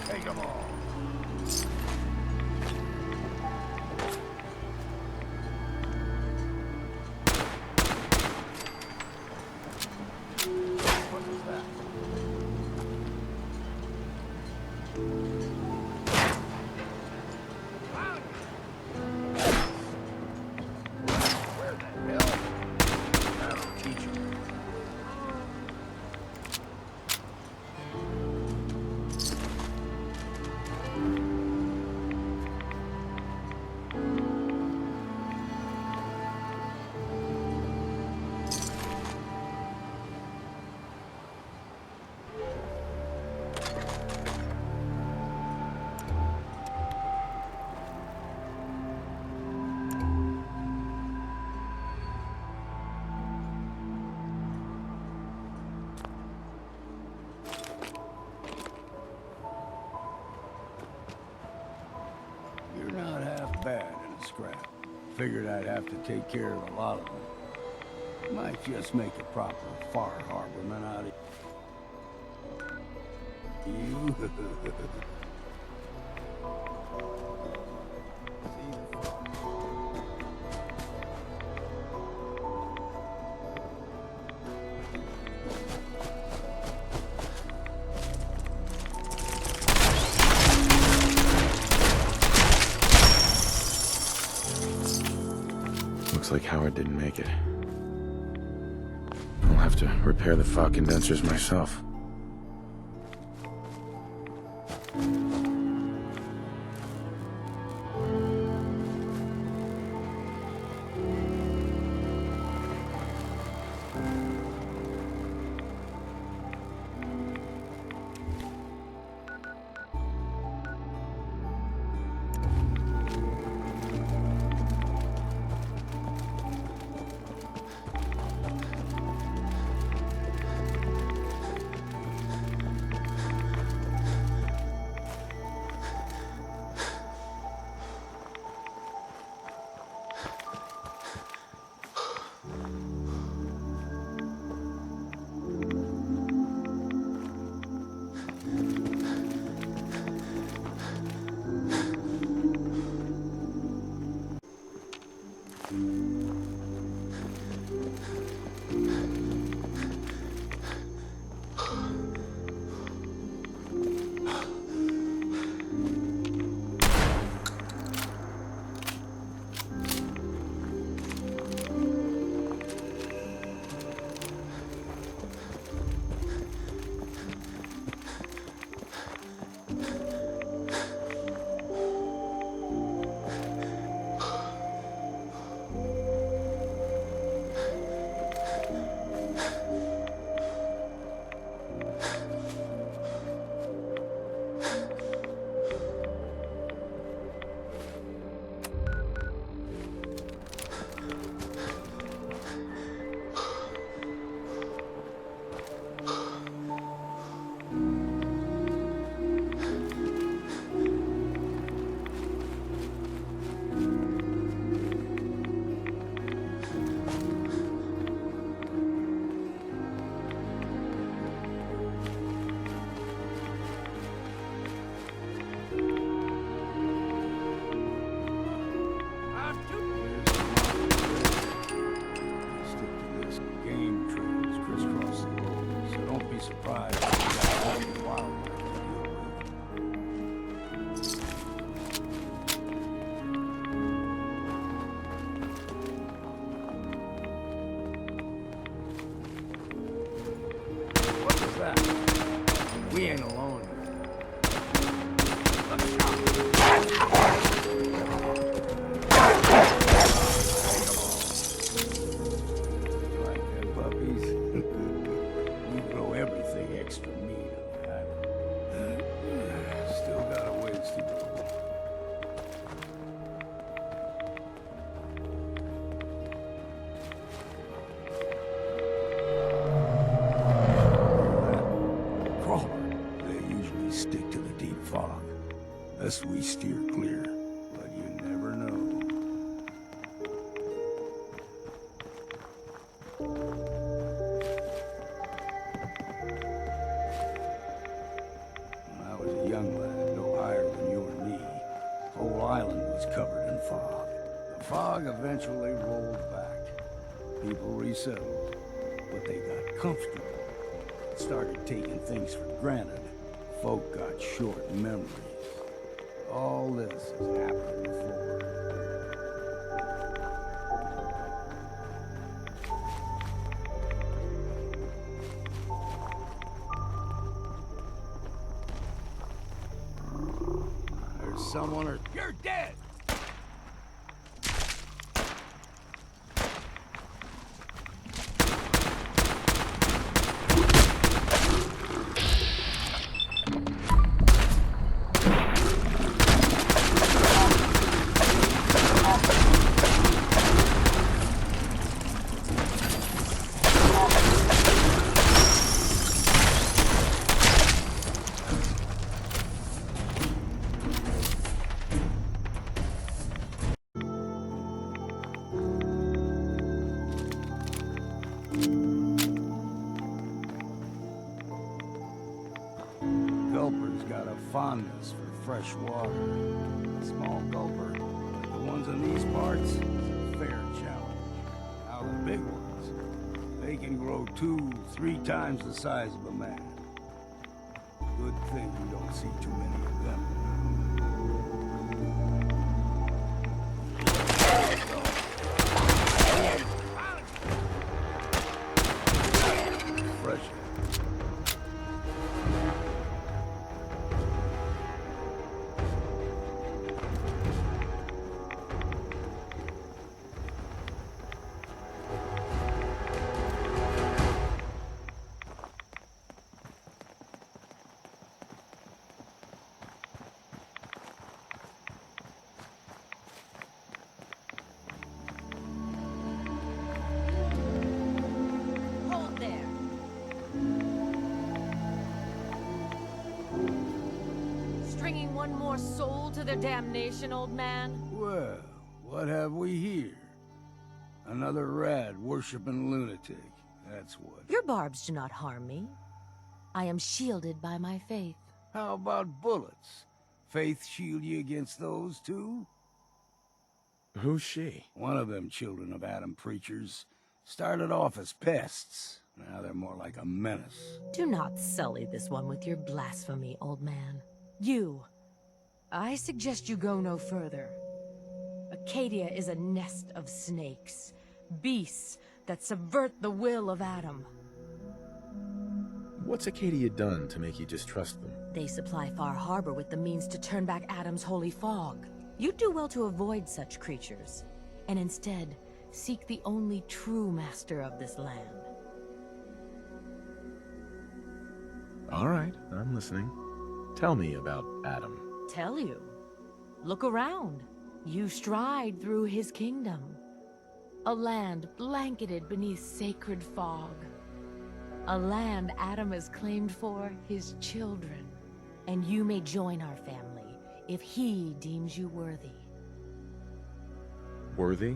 Take them all. What was that? Where the hell? That'll teach you. You're not half bad in a scrap. Figured I'd have to take care of a lot of them. Might just make a proper far harborman out of you. Looks like Howard didn't make it. I'll have to repair the fog condensers myself. surprised that we got all the wildlife to deal with. What was that? We ain't alone here. Like them puppies? We grow everything extra meat on the island. Still got a ways to go. Crawler, they usually stick to the deep fog. Thus we steer clear, but you never know. When I was a young lad, no higher than you or me, the whole island was covered in fog. The fog eventually rolled back. People resettled, but they got comfortable. Started taking things for granted. Folk got short memories. All this has happened before. There's someone or... You're dead! Gulper's got a fondness for fresh water. A small gulper, like the ones in these parts, is a fair challenge. Now the big ones, they can grow 2-3 times the size of a man. Good thing you don't see too many of them. Fresh. Hold there. Stringing one more soul to their damnation, old man? Well, what have we here? Another rad worshipping lunatic. That's what. Your barbs do not harm me. I am shielded by my faith. How about bullets? Faith shield you against those too? Who's she? One of them children of Adam preachers. Started off as pests. Now they're more like a menace. Do not sully this one with your blasphemy, old man. You. I suggest you go no further. Acadia is a nest of snakes. Beasts that subvert the will of Adam. What's Acadia done to make you distrust them? They supply Far Harbor with the means to turn back Adam's holy fog. You'd do well to avoid such creatures, and instead seek the only true master of this land. All right, I'm listening. Tell me about Adam. Tell you. Look around. You stride through his kingdom. A land blanketed beneath sacred fog. A land Adam has claimed for his children. And you may join our family if he deems you worthy. Worthy?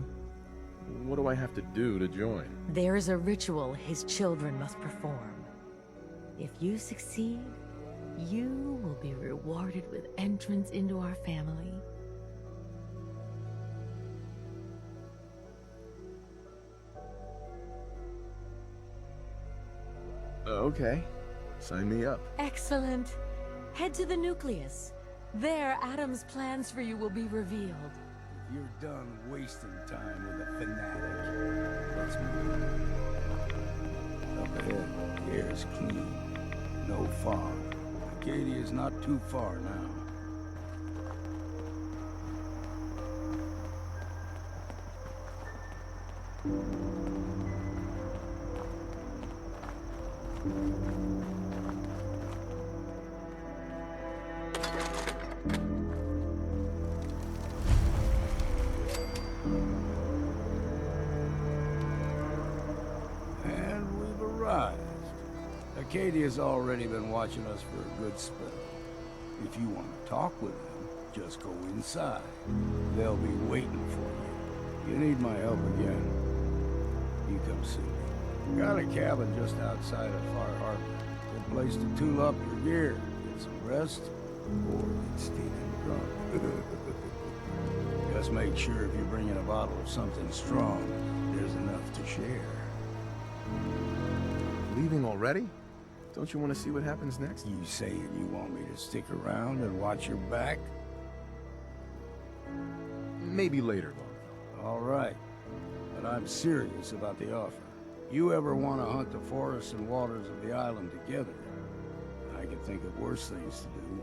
What do I have to do to join? There is a ritual his children must perform. If you succeed, you will be rewarded with entrance into our family. Okay. Sign me up. Excellent. Head to the nucleus. There, Adam's plans for you will be revealed. If you're done wasting time with a fanatic, let's move. Up ahead, the air's clean. No fog. Acadia's not too far now. And we've arrived. Acadia's already been watching us for a good spell. If you want to talk with them, just go inside. They'll be waiting for you. You need my help again, you come see me. Got a cabin just outside of Far Harbor. Good place to tool up your gear, get some rest, or get stinking drunk. Just make sure if you're bringing a bottle of something strong, there's enough to share. Leaving already? Don't you want to see what happens next? You saying you want me to stick around and watch your back? Maybe later, All right. But I'm serious about the offer. You ever want to hunt the forests and waters of the island together, I can think of worse things to do.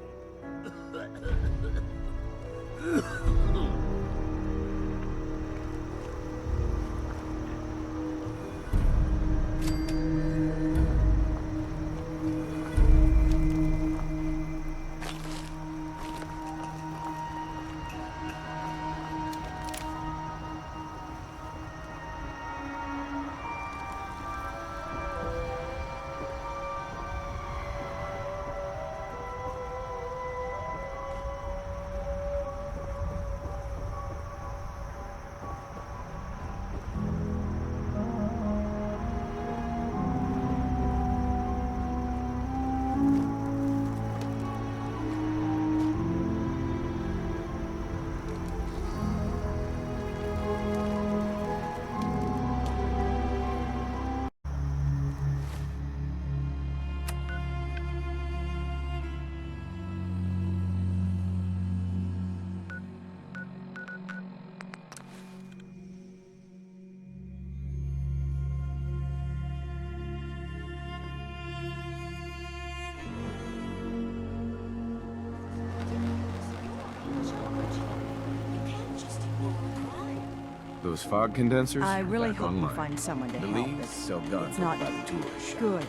Those fog condensers? I really Back hope you online. find someone to The help. leads? So done. It's not By the tourist shop. good.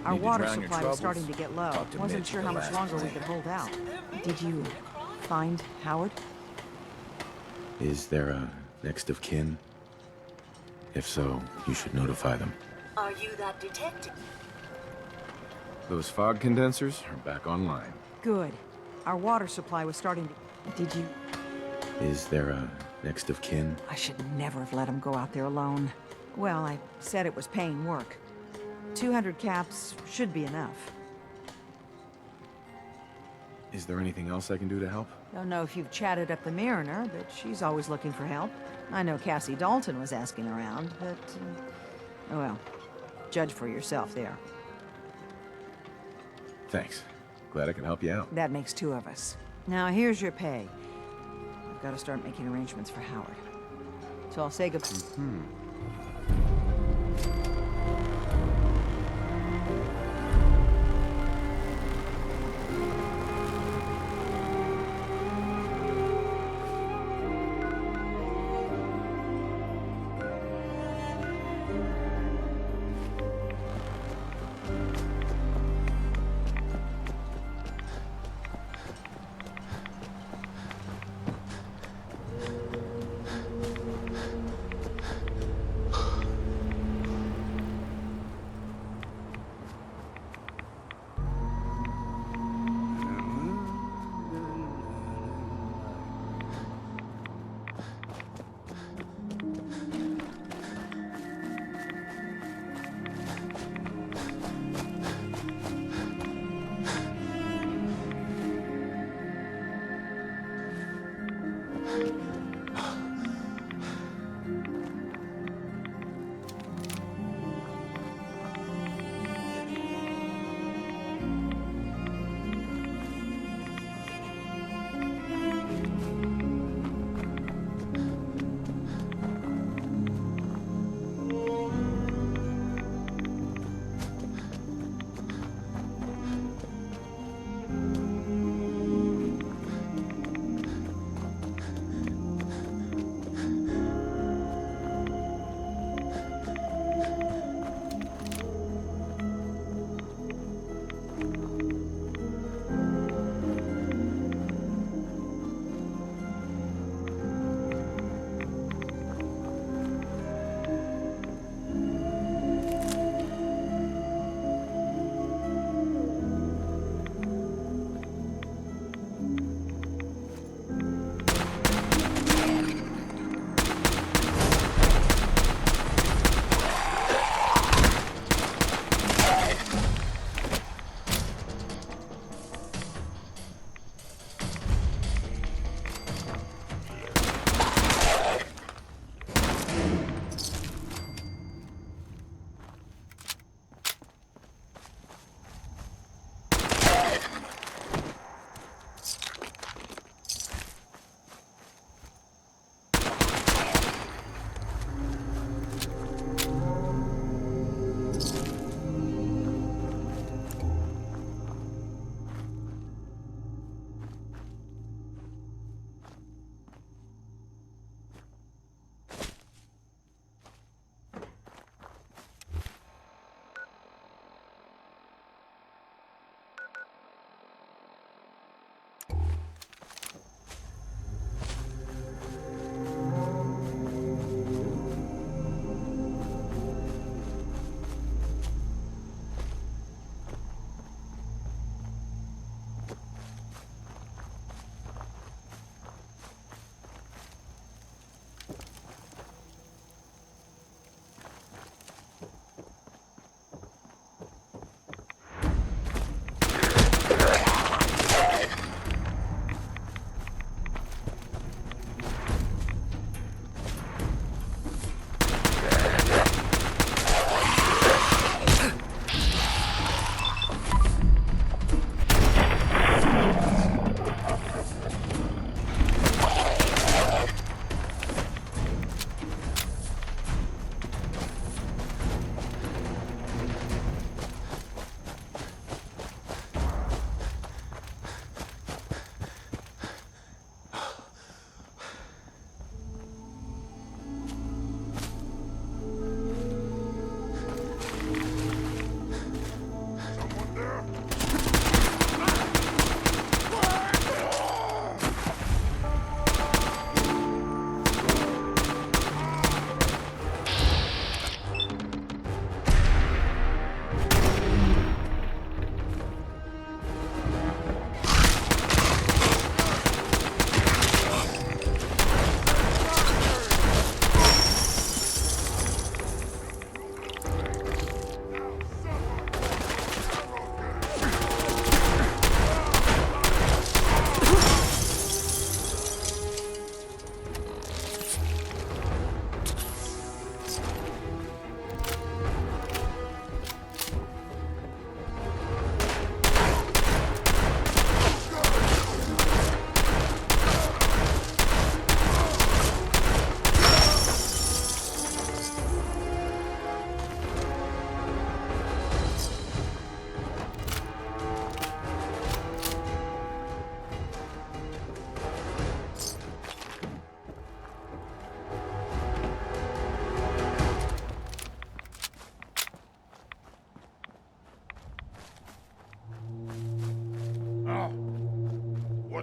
Our Need to water drown your supply was starting troubles? to get low. Talk to Wasn't Mitch sure at how the much last longer we plan. could hold out. Did you find Howard? Is there a next of kin? If so, you should notify them. Are you that detective? Those fog condensers are back online. Good. Our water supply was starting to... Did you... Is there a next of kin? I should never have let him go out there alone. Well, I said it was paying work. 200 caps should be enough. Is there anything else I can do to help? Don't know if you've chatted up the Mariner, but she's always looking for help. I know Cassie Dalton was asking around, but... oh well, judge for yourself there. Thanks. Glad I can help you out. That makes two of us. Now, here's your pay. I've got to start making arrangements for Howard. So I'll say goodbye.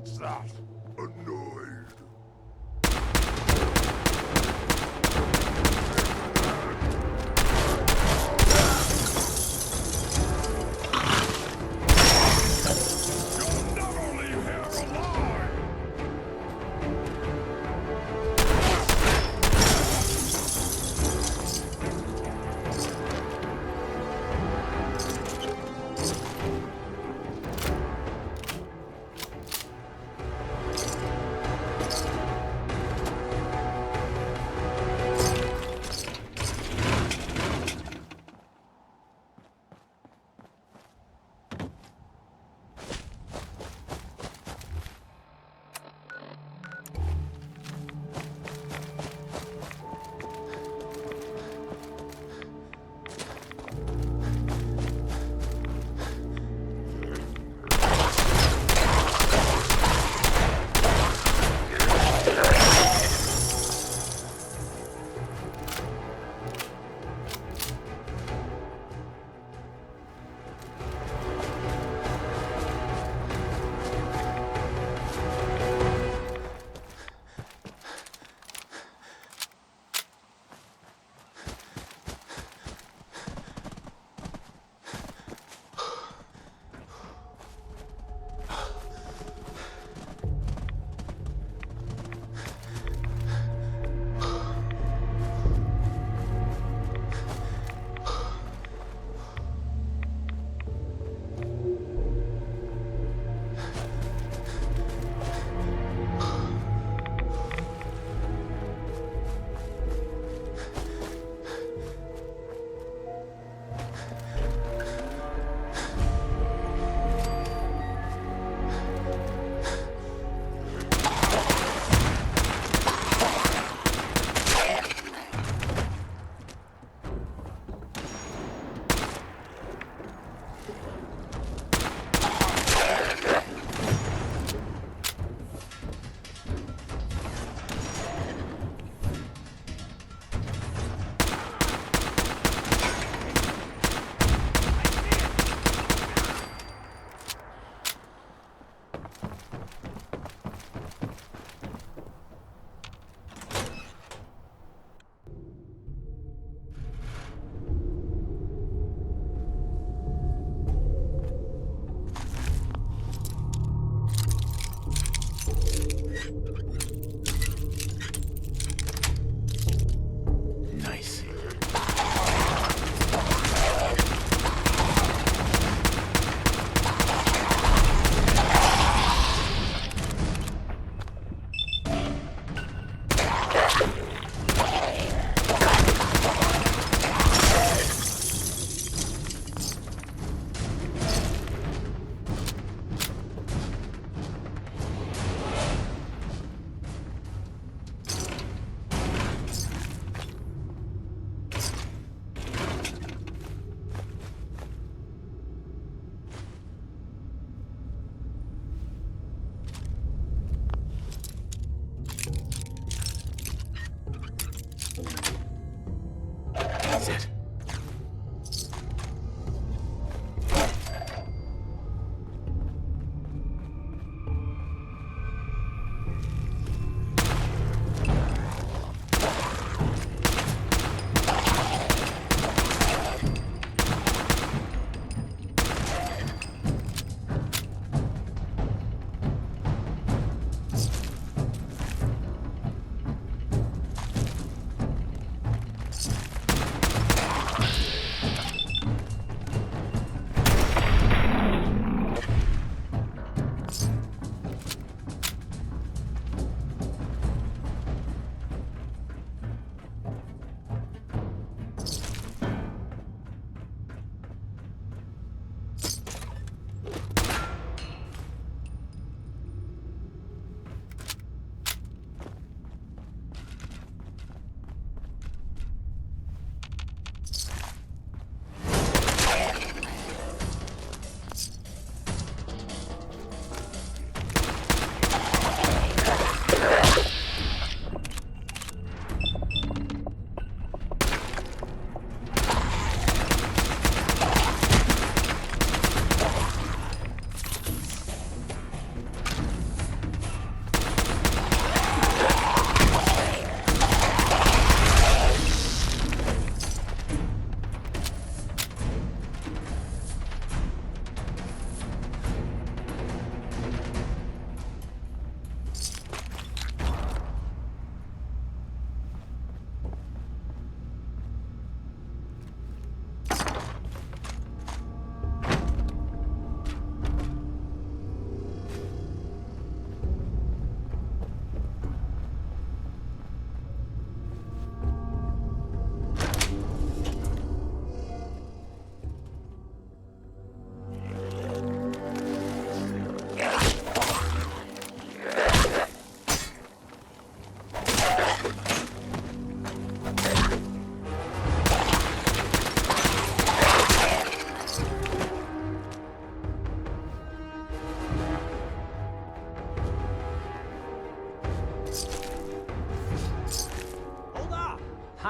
What's that? Annoyed. You'll never leave here alive!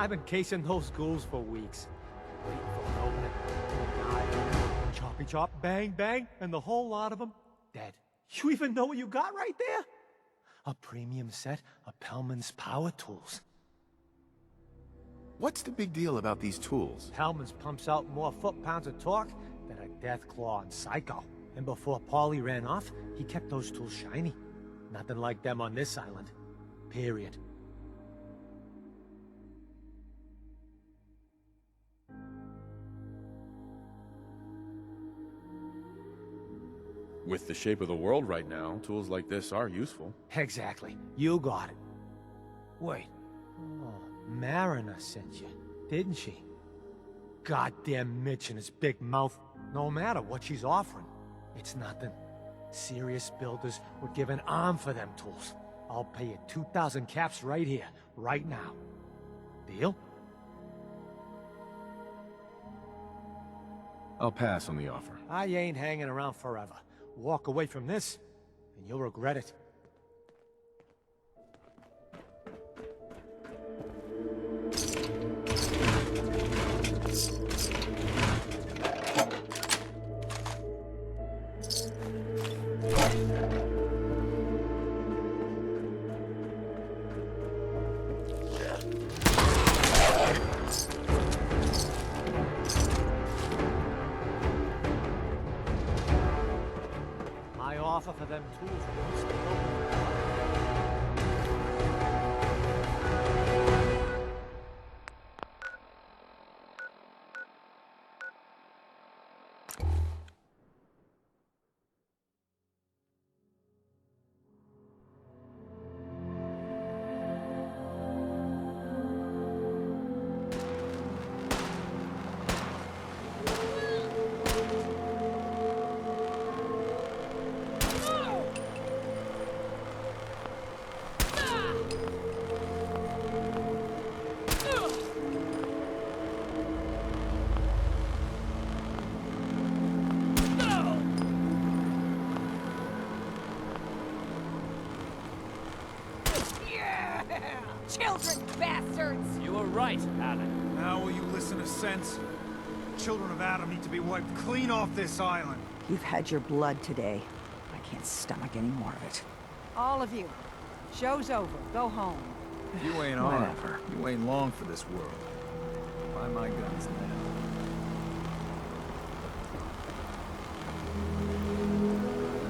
I've been casing those ghouls for weeks. Waiting for an opening. Choppy chop, bang bang, and the whole lot of them dead. You even know what you got right there? A premium set of Pellman's power tools. What's the big deal about these tools? Pellman's pumps out more foot-pounds of torque than a death claw and Psycho. And before Paulie ran off, he kept those tools shiny. Nothing like them on this island. Period. With the shape of the world right now, tools like this are useful. Exactly. You got it. Wait. Oh, Mariner sent you, didn't she? Goddamn Mitch and his big mouth. No matter what she's offering, it's nothing. Serious builders would give an arm for them tools. I'll pay you 2,000 caps right here, right now. Deal? I'll pass on the offer. I ain't hanging around forever. Walk away from this, and you'll regret it. My offer for them tools won't stay open. Children, bastards! You were right, Alan. Now will you listen to sense? Children of Adam need to be wiped clean off this island. You've had your blood today. I can't stomach any more of it. All of you. Show's over. Go home. You ain't armed. You ain't long for this world. Buy my guns now.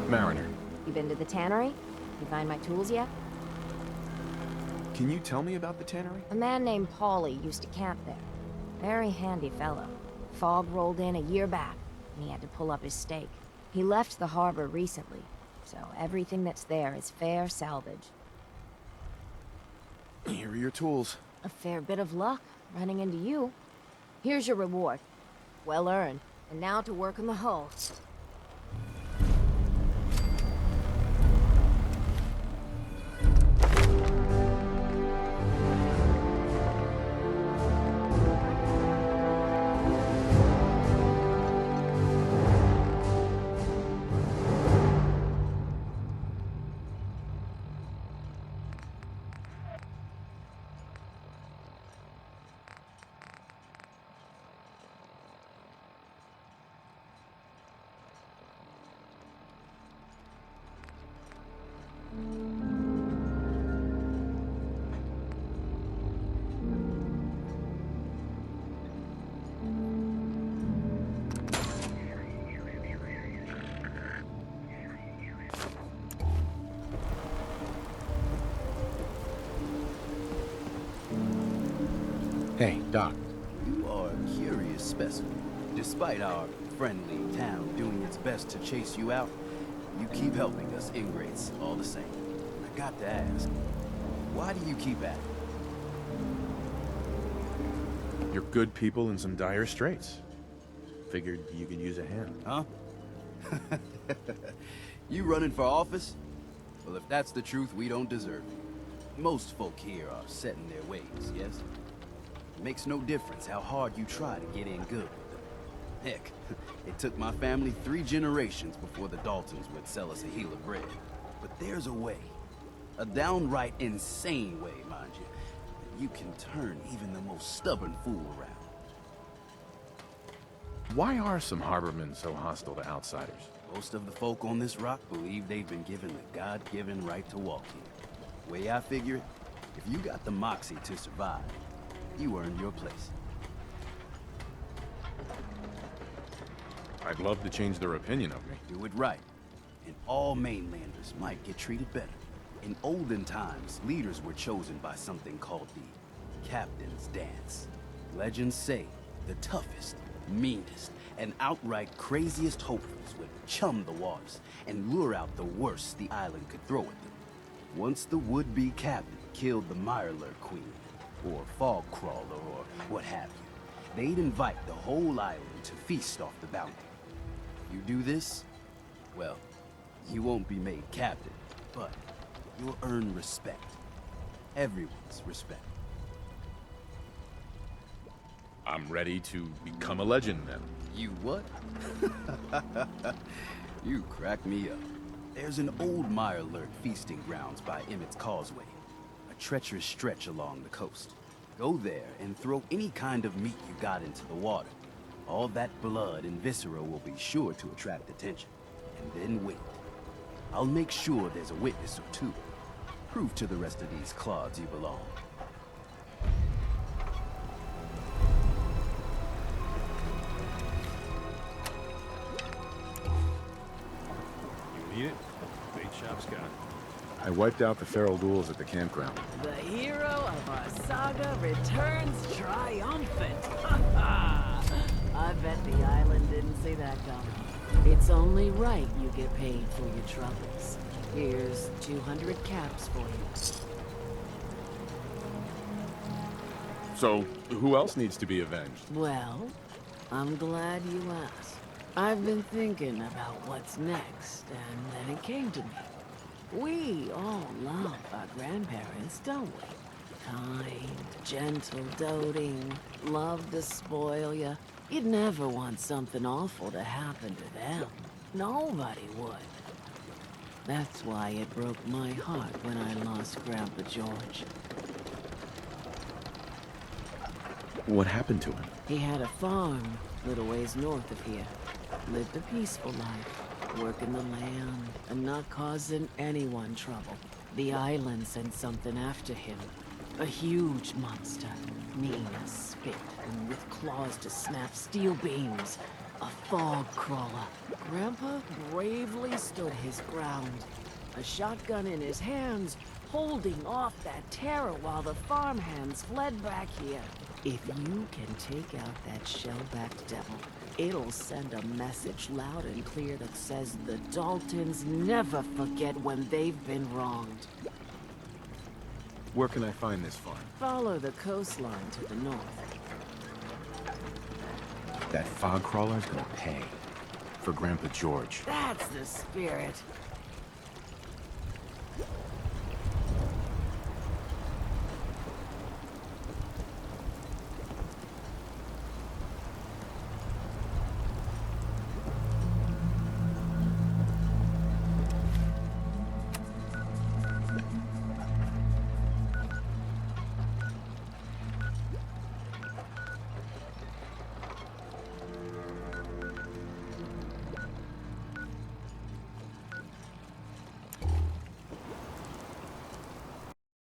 Mariner, You been to the tannery? You find my tools yet? can you tell me about the tannery? A man named Paulie used to camp there. Very handy fellow. Fog rolled in a year back, and he had to pull up his stake. He left the harbor recently, so everything that's there is fair salvage. Here are your tools. A fair bit of luck running into you. Here's your reward. Well earned. And now to work on the hull. Hey, Doc. You are a curious specimen. Despite our friendly town doing its best to chase you out, you keep helping us ingrates all the same. I got to ask, why do you keep at it? You're good people in some dire straits. Figured you could use a hand. Huh? You running for office? Well, if that's the truth, we don't deserve it. Most folk here are set in their ways, yes? It makes no difference how hard you try to get in good with them. Heck, it took my family 3 generations before the Daltons would sell us a heel of bread. But there's a way. A downright insane way, mind you. you can turn even the most stubborn fool around. Why are some harbormen so hostile to outsiders? Most of the folk on this rock believe they've been given the God-given right to walk here. Way I figure it, if you got the moxie to survive, you earned your place. I'd love to change their opinion of me. Do it right, and all mainlanders might get treated better. In olden times, leaders were chosen by something called the Captain's Dance. Legends say the toughest, meanest, and outright craziest hopefuls would chum the waters and lure out the worst the island could throw at them. Once the would-be captain killed the Mirelurk Queen, or Fog Crawler, or what have you, they'd invite the whole island to feast off the bounty. You do this, well, you won't be made captain, but you'll earn respect. Everyone's respect. I'm ready to become a legend then. You what? You crack me up. There's an old Mirelurk feasting grounds by Emmett's Causeway, a treacherous stretch along the coast. Go there and throw any kind of meat you got into the water. All that blood and viscera will be sure to attract attention. And then wait. I'll make sure there's a witness or two. Prove to the rest of these clods you belong. You need it? Bait shop's got it. I wiped out the feral ghouls at the campground. The hero of our saga returns triumphant. I bet the island didn't see that coming. It's only right you get paid for your troubles. Here's 200 caps for you. So, who else needs to be avenged? Well, I'm glad you asked. I've been thinking about what's next, and then it came to me. We all love our grandparents, don't we? Kind, gentle, doting, love to spoil ya. You'd never want something awful to happen to them. Nobody would. That's why it broke my heart when I lost Grandpa George. What happened to him? He had a farm, little ways north of here. Lived a peaceful life, working the land and not causing anyone trouble. The island sent something after him. A huge monster, mean as spit and with claws to snap steel beams. A fog crawler. Grandpa bravely stood his ground. A shotgun in his hands, holding off that terror while the farmhands fled back here. If you can take out that shell-backed devil, it'll send a message loud and clear that says the Daltons never forget when they've been wronged. Where can I find this farm? Follow the coastline to the north. That fog crawler's gonna pay. For Grandpa George. That's the spirit.